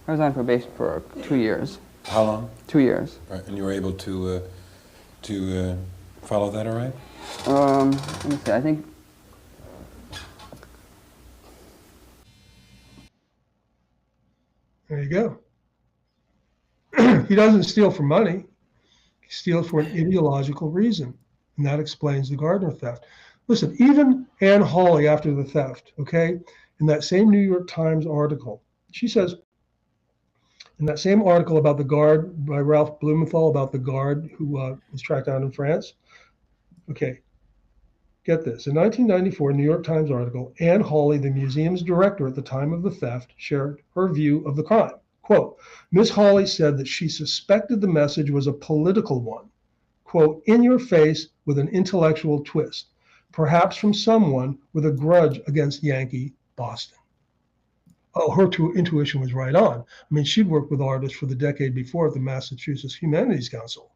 I was on probation for 2 years. How long? 2 years. Right, and you were able to follow that all right? Let me see, I think... There you go. He doesn't steal for money. He steals for an ideological reason. And that explains the Gardner theft. Listen, even Ann Hawley after the theft, okay, in that same New York Times article, she says, in that same article about the guard by Ralph Blumenthal, about the guard who was tracked down in France, okay, get this. In 1994 New York Times article, Ann Hawley, the museum's director at the time of the theft, shared her view of the crime. Quote, Ms. Hawley said that she suspected the message was a political one. Quote, in your face with an intellectual twist, perhaps from someone with a grudge against Yankee Boston. Oh, her intuition was right on. I mean, she'd worked with artists for the decade before at the Massachusetts Humanities Council.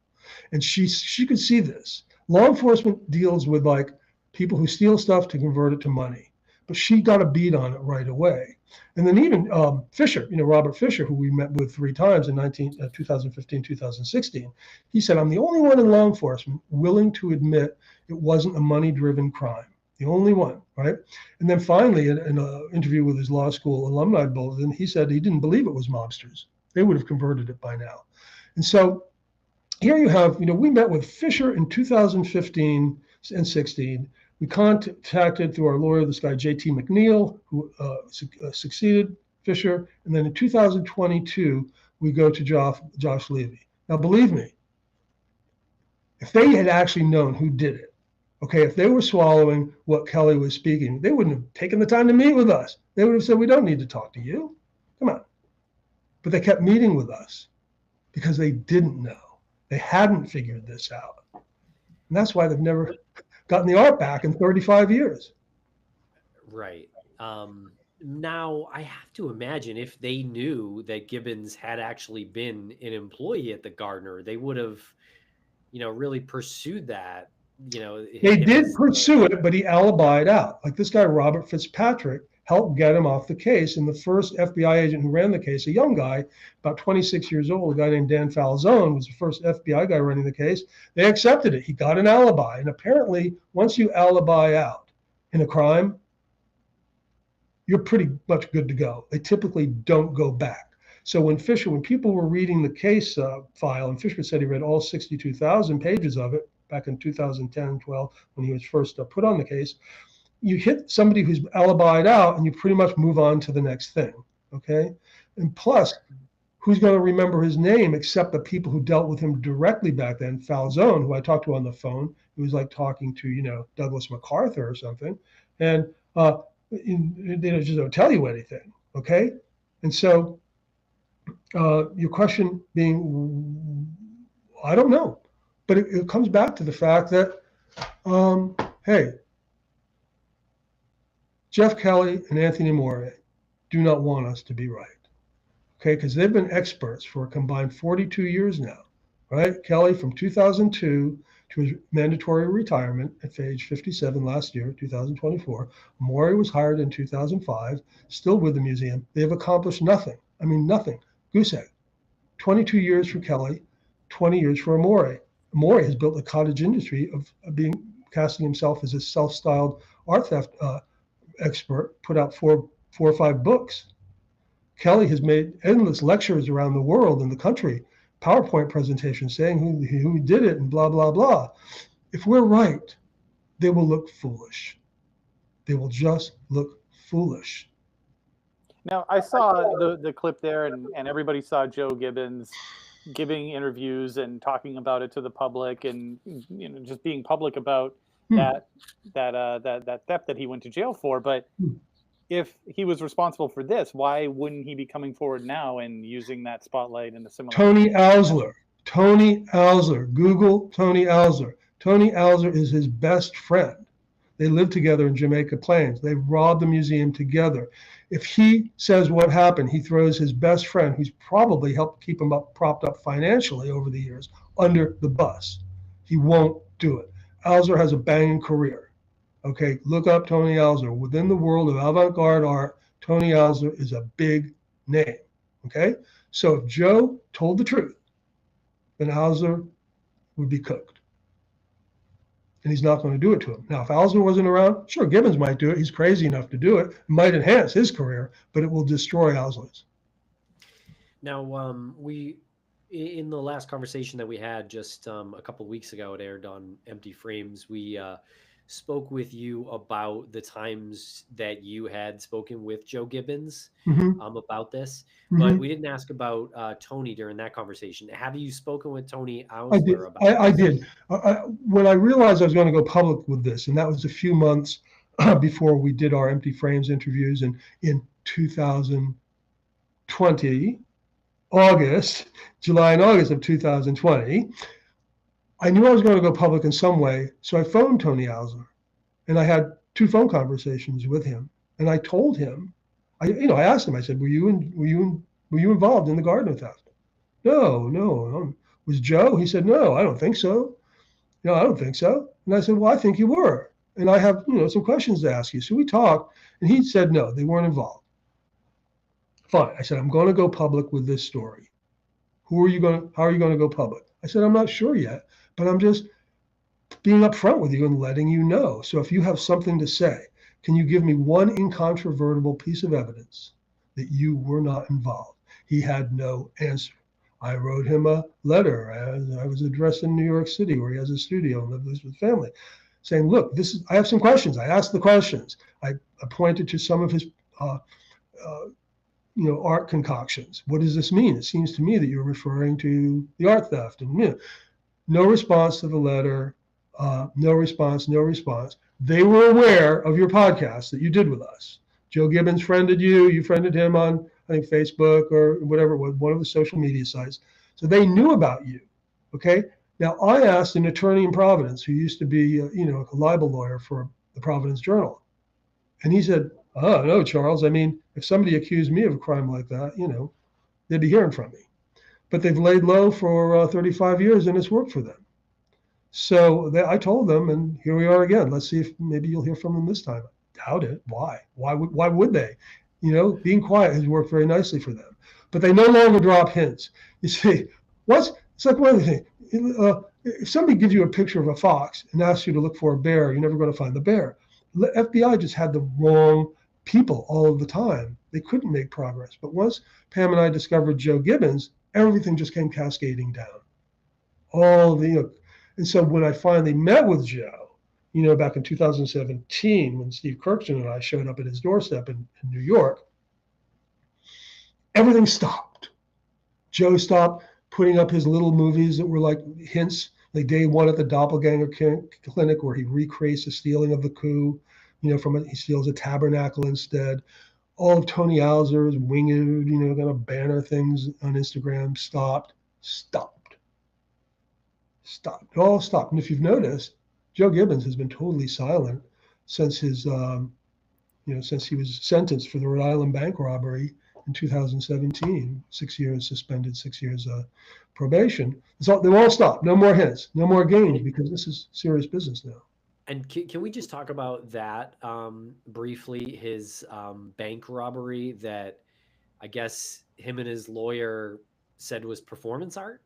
And she could see this. Law enforcement deals with like people who steal stuff to convert it to money. But she got a beat on it right away. And then even Fisher, Robert Fisher, who we met with 3 times in 2015, 2016, he said, I'm the only one in law enforcement willing to admit it wasn't a money-driven crime. The only one, right? And then finally, in an interview with his law school alumni bulletin, he said he didn't believe it was mobsters. They would have converted it by now. And so here you have, we met with Fisher in 2015 and 16. We contacted through our lawyer, this guy, J.T. McNeil, who succeeded Fisher. And then in 2022, we go to Josh Levy. Now, believe me, if they had actually known who did it, okay, if they were swallowing what Kelly was speaking, they wouldn't have taken the time to meet with us. They would have said, we don't need to talk to you. Come on. But they kept meeting with us because they didn't know. They hadn't figured this out. And that's why they've never gotten the art back in 35 years. Right. Now, I have to imagine if they knew that Gibbons had actually been an employee at the Gardner, they would have, really pursued that. They did pursue it, but he alibied out. Like this guy, Robert Fitzpatrick, helped get him off the case. And the first FBI agent who ran the case, a young guy, about 26 years old, a guy named Dan Falzone, was the first FBI guy running the case. They accepted it. He got an alibi. And apparently, once you alibi out in a crime, you're pretty much good to go. They typically don't go back. So when people were reading the case file, and Fisher said he read all 62,000 pages of it back in 2010, 12, when he was first put on the case, you hit somebody who's alibied out and you pretty much move on to the next thing, okay? And plus, who's going to remember his name except the people who dealt with him directly back then? Falzone, who I talked to on the phone, it was like talking to, Douglas MacArthur or something. And they just don't tell you anything, okay? And so your question being, I don't know. But it comes back to the fact that, hey, Jeff Kelly and Anthony Moore do not want us to be right, okay? Because they've been experts for a combined 42 years now, right? Kelly from 2002 to his mandatory retirement at age 57 last year, 2024. Morey was hired in 2005, still with the museum. They have accomplished nothing. I mean, nothing. Goose egg. 22 years for Kelly, 20 years for Morey. Morey has built a cottage industry of casting himself as a self-styled art theft expert, put out four or five books. Kelly has made endless lectures around the world and the country, PowerPoint presentations saying who did it and blah, blah, blah. If we're right, they will look foolish. They will just look foolish. Now, I saw the clip there, and everybody saw Joe Gibbons giving interviews and talking about it to the public, and just being public about that theft that he went to jail for. But if he was responsible for this, why wouldn't he be coming forward now and using that spotlight in a similar? Tony Alsler. Google Tony Alsler. Tony Alsler is his best friend. They live together in Jamaica Plains. They robbed the museum together. If he says what happened, he throws his best friend, who's probably helped keep him propped up financially over the years, under the bus. He won't do it. Alsler has a banging career. Okay, look up Tony Alsler. Within the world of avant-garde art, Tony Alsler is a big name. Okay, so if Joe told the truth, then Alsler would be cooked. And he's not going to do it to him. Now, if Alsler wasn't around, sure, Gibbons might do it. He's crazy enough to do it. It might enhance his career, but it will destroy Alsler's. Now, in the last conversation that we had just a couple of weeks ago, it aired on Empty Frames, we spoke with you about the times that you had spoken with Joe Gibbons about this, but we didn't ask about Tony during that conversation. Have you spoken with Tony Alsler about this? I did. When I realized I was going to go public with this, and that was a few months before we did our Empty Frames interviews, and in 2020, July and August of 2020, I knew I was going to go public in some way, so I phoned Tony Alsler, and I had 2 phone conversations with him. And I told him, I asked him. I said, "Were you involved in the garden theft?" No. Was Joe? He said, "No, I don't think so. No, I don't think so." And I said, "Well, I think you were, and I have some questions to ask you." So we talked, and he said, "No, they weren't involved." Fine. I said, "I'm going to go public with this story. How are you going to go public?" I said, "I'm not sure yet, but I'm just being upfront with you and letting you know. So if you have something to say, can you give me one incontrovertible piece of evidence that you were not involved?" He had no answer. I wrote him a letter. I was addressed in New York City, where he has a studio and lives with family, saying, "Look, I have some questions." I asked the questions. I pointed to some of his art concoctions. What does this mean? It seems to me that you're referring to the art theft. And no response to the letter. No response. They were aware of your podcast that you did with us. Joe Gibbons friended you. You friended him on, I think, Facebook or whatever it was, one of the social media sites. So they knew about you. Okay. Now, I asked an attorney in Providence who used to be, a libel lawyer for the Providence Journal. And he said, "Oh, no, Charles. I mean, if somebody accused me of a crime like that, they'd be hearing from me. But they've laid low for 35 years and it's worked for them." So I told them, and here we are again. Let's see if maybe you'll hear from them this time. I doubt it. Why? Why would they? Being quiet has worked very nicely for them. But they no longer drop hints. You see, it's like one of the things. If somebody gives you a picture of a fox and asks you to look for a bear, you're never going to find the bear. The FBI just had the wrong people all of the time. They couldn't make progress. But once Pam and I discovered Joe Gibbons, everything just came cascading down. All the, and so when I finally met with Joe, back in 2017, when Steve Kirkson and I showed up at his doorstep in New York, everything stopped. Joe stopped putting up his little movies that were like hints, like day one at the Doppelganger Clinic, where he recreates the stealing of the coup, he steals a tabernacle instead. All of Tony Alzer's winged, kind of banner things on Instagram stopped. It all stopped. And if you've noticed, Joe Gibbons has been totally silent since his, since he was sentenced for the Rhode Island bank robbery in 2017, 6 years suspended, 6 years probation. They all stopped. No more hints, no more games, because this is serious business now. And can we just talk about that briefly? His bank robbery that I guess him and his lawyer said was performance art?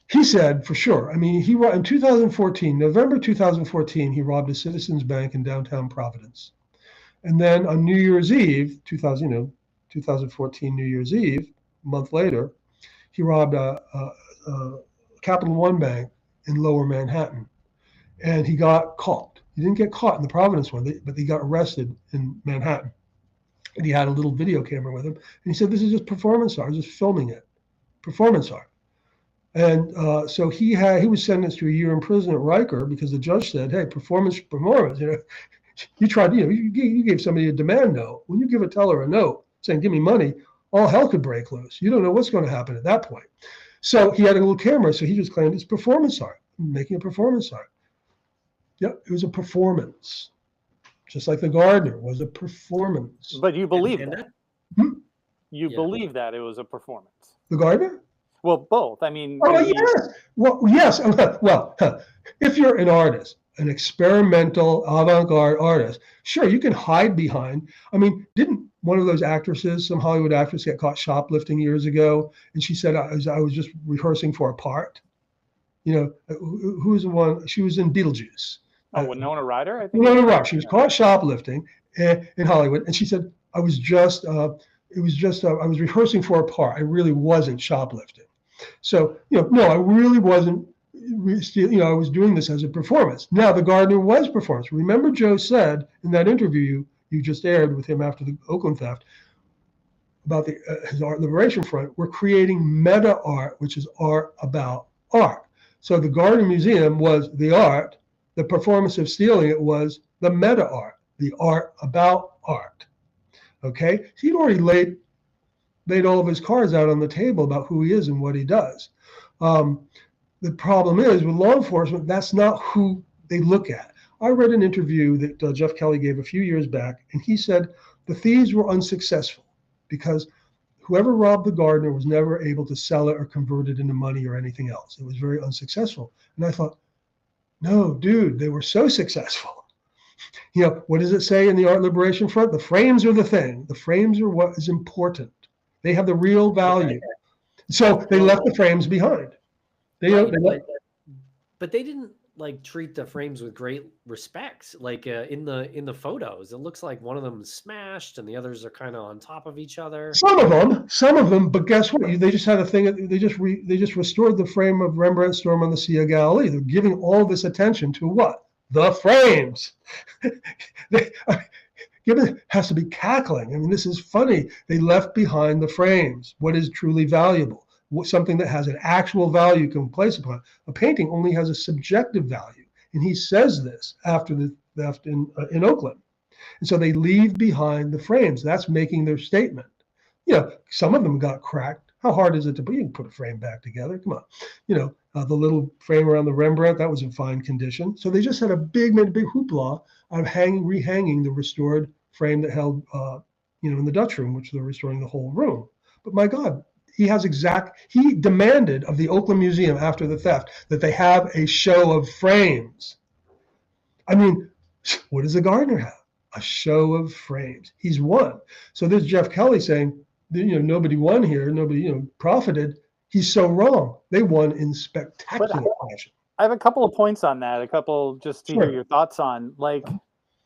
He said, for sure. I mean, in 2014, November 2014, he robbed a Citizens Bank in downtown Providence. And then on New Year's Eve, 2014 New Year's Eve, a month later, he robbed a Capital One bank in Lower Manhattan. And he got caught. He didn't get caught in the Providence one, but he got arrested in Manhattan. And he had a little video camera with him. And he said, this is just performance art. I was just filming it. Performance art. And so he was sentenced to a year in prison at Riker because the judge said, hey, performance. You tried, you gave somebody a demand note. When you give a teller a note saying, give me money, all hell could break loose. You don't know what's going to happen at that point. So he had a little camera. So he just claimed it's performance art, making a performance art. Yeah, it was a performance, just like The Gardener was a performance. But you believe that? You Yeah. believe that it was a performance? The Gardener? Well, both. I mean, Oh, yes. Well, yes. Well, if you're an artist, an experimental avant-garde artist, sure, you can hide behind. I mean, didn't one of those actresses, some Hollywood actress, get caught shoplifting years ago? And she said, I was just rehearsing for a part. Who's the one? She was in Beetlejuice. Winona Ryder, I think. Winona Ryder. She was caught shoplifting in Hollywood, and she said, I was rehearsing for a part. I really wasn't shoplifting. So, no, I really wasn't. I was doing this as a performance. Now, The Gardener was performance. Remember, Joe said in that interview you just aired with him after the Oakland theft about his Art Liberation Front, we're creating meta art, which is art about art. So the Garden Museum was the art. The performance of stealing it was the meta art, the art about art. Okay? He'd already laid all of his cards out on the table about who he is and what he does. The problem is with law enforcement, that's not who they look at. I read an interview that Jeff Kelly gave a few years back, and he said the thieves were unsuccessful because whoever robbed the Gardener was never able to sell it or convert it into money or anything else. It was very unsuccessful. And I thought, no, dude, they were so successful. What does it say in the Art Liberation Front? The frames are the thing. The frames are what is important. They have the real value. So they left the frames behind. But they didn't treat the frames with great respect. In the photos, it looks like one of them is smashed and the others are kind of on top of each other. Some of them. But guess what? They just had a thing. They just restored the frame of Rembrandt's Storm on the Sea of Galilee. They're giving all this attention to what? The frames. Gibbons has to be cackling. I mean, this is funny. They left behind the frames. What is truly valuable? Something that has an actual value can place upon. A painting only has a subjective value. And he says this after the theft in Oakland. And so they leave behind the frames. That's making their statement. Some of them got cracked. How hard is it to put? You can put a frame back together. Come on. The little frame around the Rembrandt, that was in fine condition. So they just had a big hoopla of rehanging the restored frame that held, in the Dutch room, which they're restoring the whole room. But my God, he demanded of the Oakland Museum after the theft that they have a show of frames. I mean, what does the Gardener have? A show of frames. He's won. So there's Jeff Kelly saying, nobody won here, nobody, profited. He's so wrong. They won in spectacular fashion. I have a couple of points on that, just to hear your thoughts on.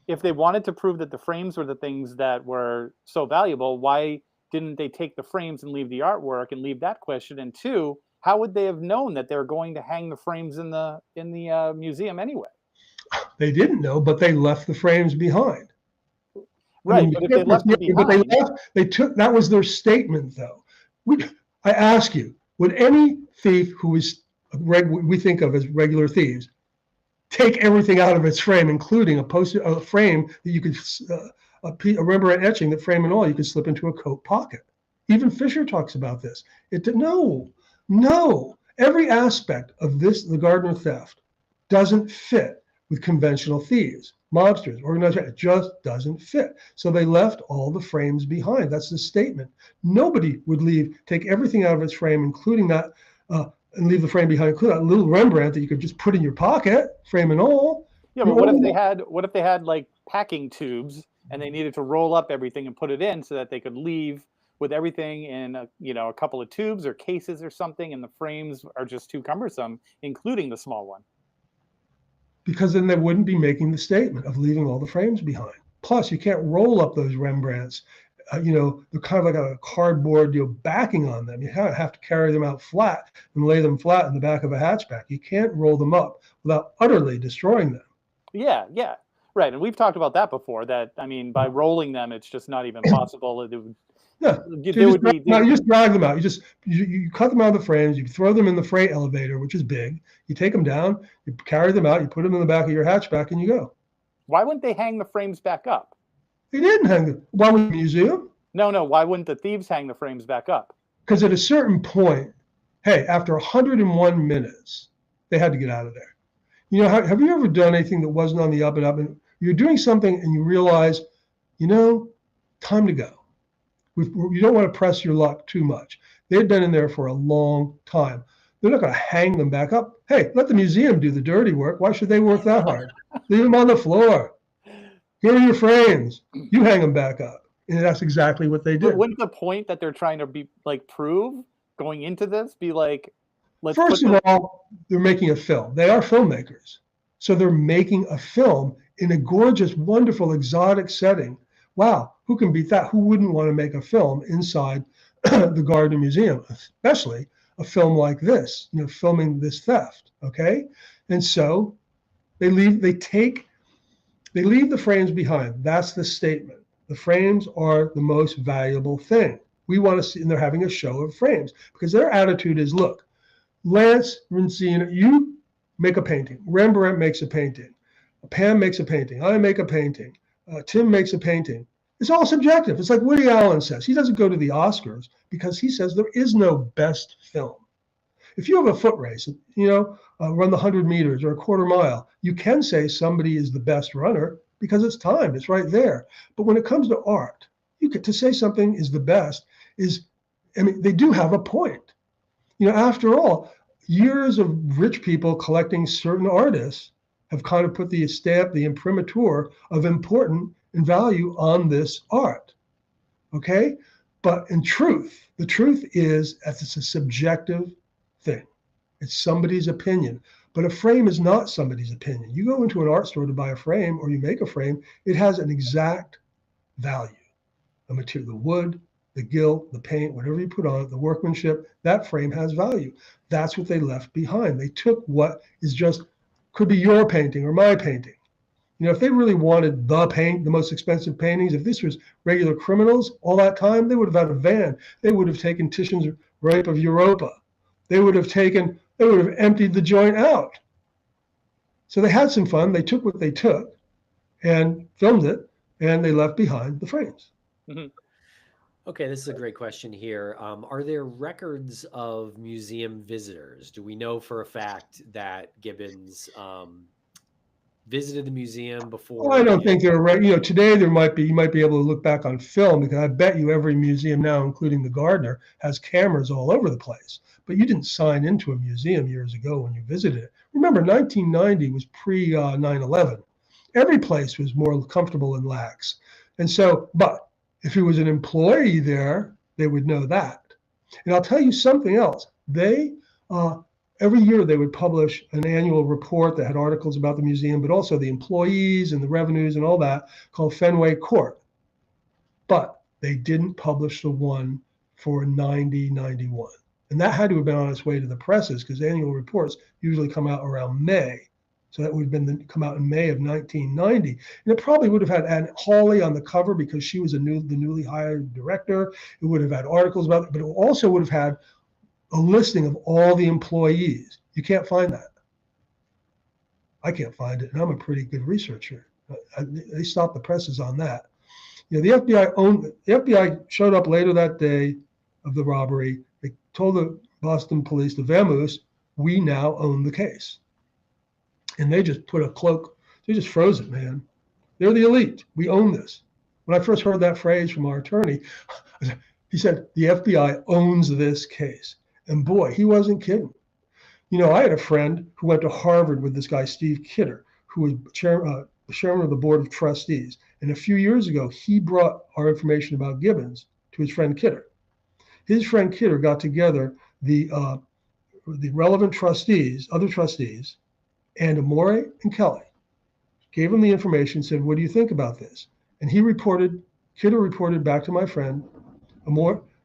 if they wanted to prove that the frames were the things that were so valuable, why didn't they take the frames and leave the artwork and leave that question? And two, how would they have known that they're going to hang the frames in the museum anyway? They didn't know, but they left the frames behind. Right, I mean, but if they left it behind, they took, that was their statement, though. I ask you, would any thief who is we think of as regular thieves take everything out of its frame, including a frame that you could a Rembrandt etching, that frame and all you could slip into a coat pocket? Even Fisher talks about this. No, every aspect of the Gardner theft doesn't fit with conventional thieves, mobsters, organized. It just doesn't fit. So they left all the frames behind. That's the statement. Nobody would take everything out of its frame, including that, and leave the frame behind, including that little Rembrandt that you could just put in your pocket, frame and all. Yeah, but what if they had like packing tubes and they needed to roll up everything and put it in so that they could leave with everything in a couple of tubes or cases or something, and the frames are just too cumbersome, including the small one? Because then they wouldn't be making the statement of leaving all the frames behind. Plus, you can't roll up those Rembrandts. They're kind of like a cardboard, backing on them. You have to carry them out flat and lay them flat in the back of a hatchback. You can't roll them up without utterly destroying them. Yeah, right. And we've talked about that before. That, I mean, by rolling them, it's just not even possible. You just drag them out. You cut them out of the frames. You throw them in the freight elevator, which is big. You take them down. You carry them out. You put them in the back of your hatchback, and you go. Why wouldn't they hang the frames back up? They didn't hang them. Why would the museum? No. Why wouldn't the thieves hang the frames back up? Because at a certain point, after 101 minutes, they had to get out of there. Have you ever done anything that wasn't on the up and up, and you're doing something and you realize, time to go. You don't want to press your luck too much. They had been in there for a long time. They're not going to hang them back up. Hey, let the museum do the dirty work. Why should they work that hard? Leave them on the floor. Here are your frames. You hang them back up. And that's exactly what they did. But wouldn't the point that they're trying to be prove going into this be let's First of all, they're making a film. They are filmmakers. So they're making a film in a gorgeous, wonderful, exotic setting. Wow, who can beat that? Who wouldn't want to make a film inside the Gardner Museum, especially a film like this, filming this theft, okay? And so they leave the frames behind. That's the statement. The frames are the most valuable thing. We want to see, and they're having a show of frames because their attitude is, look, Lance Rincina, you make a painting. Rembrandt makes a painting. Pam makes a painting. I make a painting. Tim makes a painting. It's all subjective. It's like Woody Allen says. He doesn't go to the Oscars because he says there is no best film. If you have a foot race, run the 100 meters or a quarter mile, you can say somebody is the best runner because it's timed. It's right there. But when it comes to art, to say something is the best they do have a point. After all, years of rich people collecting certain artists have kind of put the stamp, the imprimatur of important and value on this art. Okay? But in truth, the truth is that it's a subjective thing. It's somebody's opinion. But a frame is not somebody's opinion. You go into an art store to buy a frame or you make a frame, it has an exact value. The material, the wood, the gilt, the paint, whatever you put on it, the workmanship, that frame has value. That's what they left behind. They took what could be your painting or my painting. If they really wanted the most expensive paintings, if this was regular criminals all that time, they would have had a van. They would have taken Titian's Rape of Europa. They would have emptied the joint out. So they had some fun. They took what they took and filmed it, and they left behind the frames. Mm-hmm. Okay, this is a great question here. Are there records of museum visitors? Do we know for a fact that Gibbons visited the museum before? Well, I don't think there are. Today you might be able to look back on film, because I bet you every museum now, including the Gardner, has cameras all over the place. But you didn't sign into a museum years ago when you visited it. Remember, 1990 was pre 9/11. Every place was more comfortable and lax. And so, but if it was an employee there, they would know that. And I'll tell you something else. They every year they would publish an annual report that had articles about the museum, but also the employees and the revenues and all that, called Fenway Court. But they didn't publish the one for 90-91. And that had to have been on its way to the presses, because annual reports usually come out around May. So that would have been come out in May of 1990. And it probably would have had Anne Hawley on the cover because she was the newly hired director. It would have had articles about it, but it also would have had a listing of all the employees. You can't find that. I can't find it, and I'm a pretty good researcher. They stopped the presses on that. You know, the FBI showed up later that day of the robbery. They told the Boston police, the vamoose, we now own the case. And they just put a cloak, they just froze it, man. They're the elite. We own this. When I first heard that phrase from our attorney, he said, the FBI owns this case. And boy, he wasn't kidding. You know, I had a friend who went to Harvard with this guy, Steve Kidder, who was chairman of the board of trustees. And a few years ago, he brought our information about Gibbons to his friend Kidder. His friend Kidder got together the relevant trustees, other trustees, and Amore and Kelly, gave him the information, said, what do you think about this? And Kidder reported back to my friend,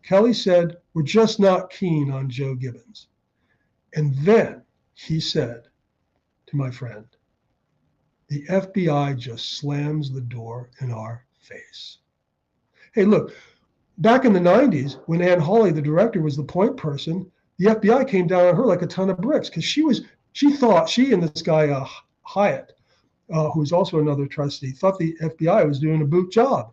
Kelly said, we're just not keen on Joe Gibbons. And then he said to my friend, the FBI just slams the door in our face. Hey, look, back in the 90s, when Anne Hawley, the director, was the point person, the FBI came down on her like a ton of bricks because she thought, she and this guy, Hyatt, who's also another trustee, thought the FBI was doing a boot job.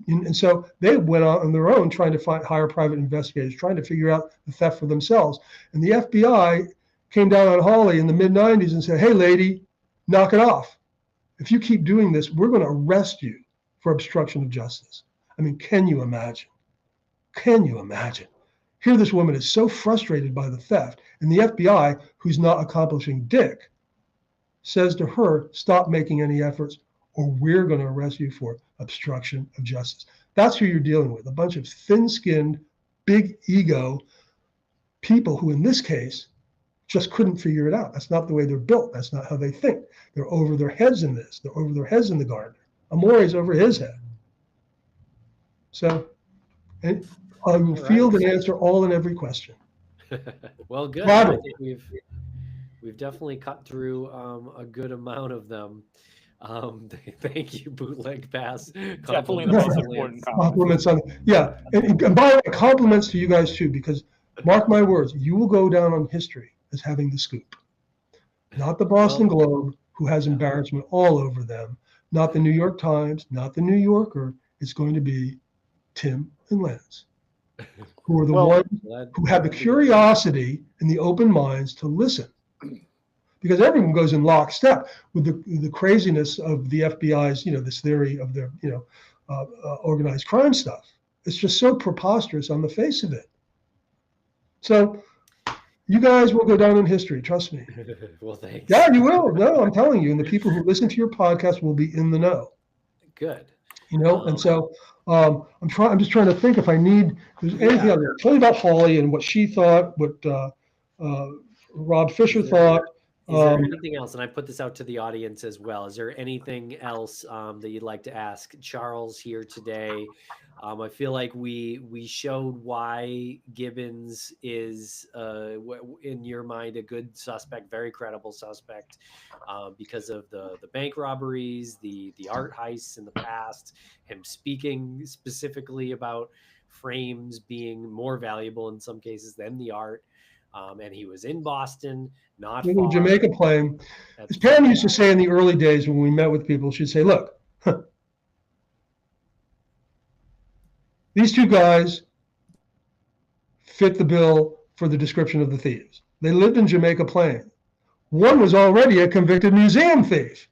And so they went out on their own trying to hire private investigators, trying to figure out the theft for themselves. And the FBI came down on Hawley in the mid-90s and said, hey, lady, knock it off. If you keep doing this, we're going to arrest you for obstruction of justice. I mean, can you imagine? Can you imagine? Here this woman is so frustrated by the theft, and the FBI, who's not accomplishing dick, says to her, stop making any efforts or we're going to arrest you for obstruction of justice. That's who you're dealing with, a bunch of thin-skinned, big ego people who, in this case, just couldn't figure it out. That's not the way they're built. That's not how they think. They're over their heads in this. They're over their heads in the Gardner. Amore's over his head. So, and I will field and answer all and every question. Well, good. I think we've definitely cut through a good amount of them. Thank you, Bootleg Pass. Definitely the most important compliments on, yeah. And by the way, compliments to you guys too, because mark my words, you will go down on history as having the scoop. Not the Boston Globe, who has embarrassment all over them, not the New York Times, not the New Yorker. It's going to be Tim and Lance, who are the ones who have the curiosity and the open minds to listen. Because everyone goes in lockstep with the craziness of the FBI's, this theory of their, organized crime stuff. It's just so preposterous on the face of it. So you guys will go down in history, trust me. Well, thanks. Yeah, you will. No, I'm telling you. And the people who listen to your podcast will be in the know. Good. And so I'm just trying to think if I need, there's anything else. Tell me about Hawley and what she thought, what Rob Fisher thought. Is there anything else? And I put this out to the audience as well. Is there anything else that you'd like to ask Charles here today? I feel like we showed why Gibbons is, in your mind, a good suspect, very credible suspect, because of the bank robberies, the art heists in the past, him speaking specifically about frames being more valuable in some cases than the art. And he was in Boston, not far. Jamaica playing. As Pam used to say in the early days when we met with people, she'd say, look, these two guys fit the bill for the description of the thieves. They lived in Jamaica Plain. One was already a convicted museum thief.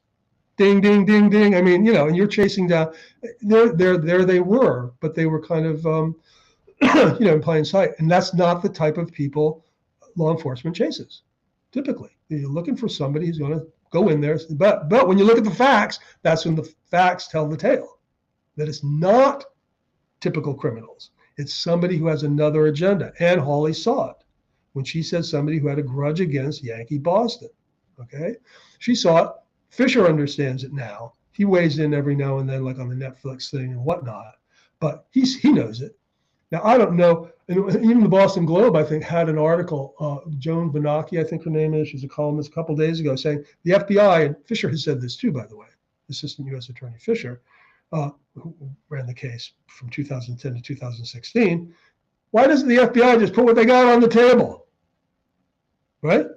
Ding, ding, ding, ding. I mean, and you're chasing down, there they were, but they were kind of, in plain sight. And that's not the type of people law enforcement chases. Typically, you're looking for somebody who's going to go in there. But when you look at the facts, that's when the facts tell the tale. That it's not typical criminals. It's somebody who has another agenda. And Hawley saw it. when she said somebody who had a grudge against Yankee Boston. Okay? She saw it. Fisher understands it now. He weighs in every now and then, like on the Netflix thing and whatnot, but he knows it. Now, I don't know, and even the Boston Globe, I think, had an article, Joan Benaki, I think her name is, she's a columnist, a couple of days ago, saying the FBI, and Fisher has said this too, by the way, Assistant U.S. Attorney Fisher, who ran the case from 2010 to 2016, why doesn't the FBI just put what they got on the table? Right?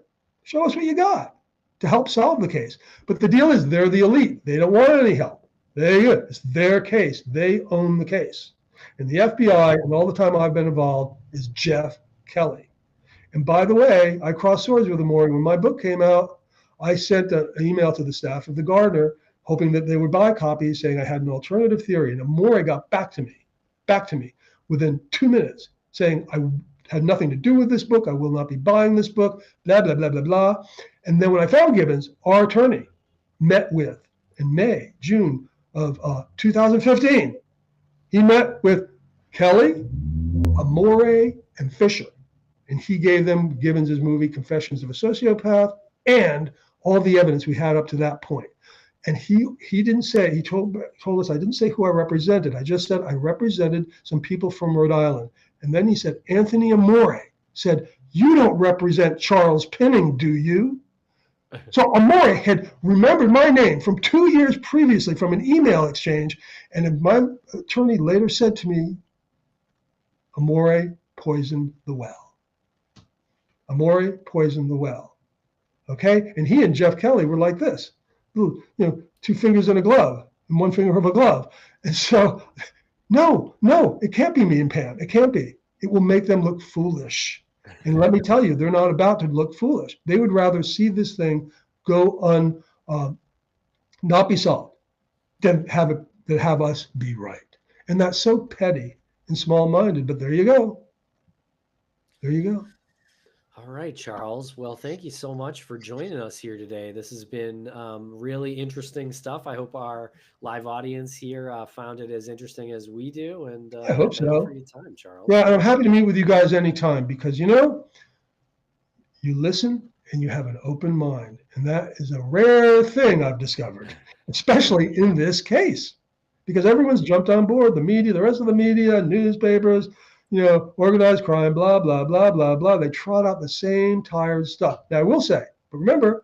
Show us what you got to help solve the case. But the deal is they're the elite. They don't want any help. There you go. It's their case. They own the case. And the FBI, and all the time I've been involved, is Jeff Kelly. And by the way, I crossed swords with Amore. When my book came out, I sent an email to the staff of the Gardner, hoping that they would buy copies, saying I had an alternative theory. And Amore got back to me within 2 minutes, saying I had nothing to do with this book. I will not be buying this book, blah, blah, blah, blah, blah. And then when I found Gibbons, our attorney met with, in June of 2015, he met with Kelly, Amore, and Fisher. And he gave them Gibbons' movie, Confessions of a Sociopath, and all the evidence we had up to that point. And he didn't say, he told us, I didn't say who I represented. I just said I represented some people from Rhode Island. And then he said, Anthony Amore said, you don't represent Charles Pinning, do you? So Amore had remembered my name from 2 years previously from an email exchange. And my attorney later said to me, Amore poisoned the well. Amore poisoned the well. Okay? And he and Jeff Kelly were like this, two fingers in a glove and one finger of a glove. And so, no, it can't be me and Pam. It can't be. It will make them look foolish. And let me tell you, they're not about to look foolish. They would rather see this thing go not be solved than have us be right. And that's so petty and small-minded, but there you go. There you go. All right, Charles. Well, thank you so much for joining us here today. This has been really interesting stuff. I hope our live audience here found it as interesting as we do. And I hope so. Thank you for your time, Charles. Yeah, and I'm happy to meet with you guys anytime because, you listen and you have an open mind. And that is a rare thing I've discovered, especially in this case, because everyone's jumped on board, the media, the rest of the media, newspapers, organized crime, blah, blah, blah, blah, blah. They trot out the same tired stuff. Now, I will say, but remember,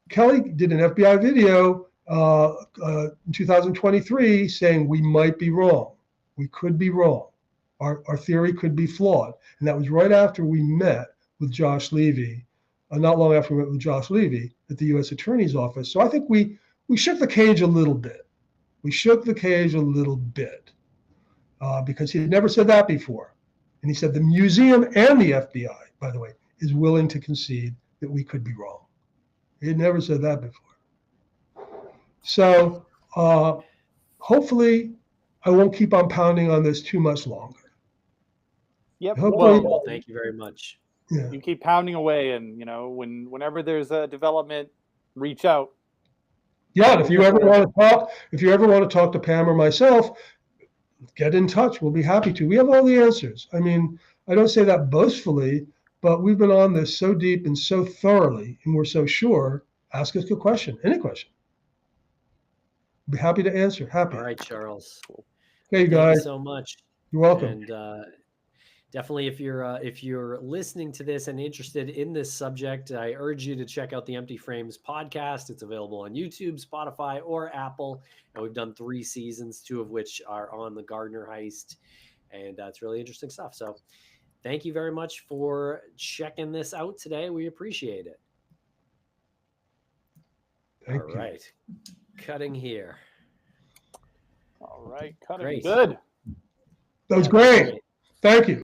Kelly did an FBI video in 2023 saying we might be wrong. We could be wrong. Our theory could be flawed. And that was right after we met with Josh Levy, not long after we met with Josh Levy at the U.S. Attorney's Office. So I think we shook the cage a little bit. We shook the cage a little bit. Because he had never said that before. And he said the museum and the FBI, by the way, is willing to concede that we could be wrong. He had never said that before. So hopefully I won't keep on pounding on this too much longer. Yep. Well, thank you very much. Yeah. You keep pounding away, and whenever there's a development, reach out. Yeah, and if you ever want to talk to Pam or myself, get in touch. We'll be happy to. We have all the answers. I mean, I don't say that boastfully, but we've been on this so deep and so thoroughly, and we're so sure. Ask us a question, any question. Be happy to answer. Happy. All right, Charles. Hey, you guys. Thank you so much. You're welcome. And definitely, if you're listening to this and interested in this subject, I urge you to check out the Empty Frames podcast. It's available on YouTube, Spotify, or Apple. And we've done 3 seasons, 2 of which are on the Gardner heist. And it's really interesting stuff. So thank you very much for checking this out today. We appreciate it. Thank All you. right. Cutting here. All right, cutting. Great. Good. That was great. Thank you.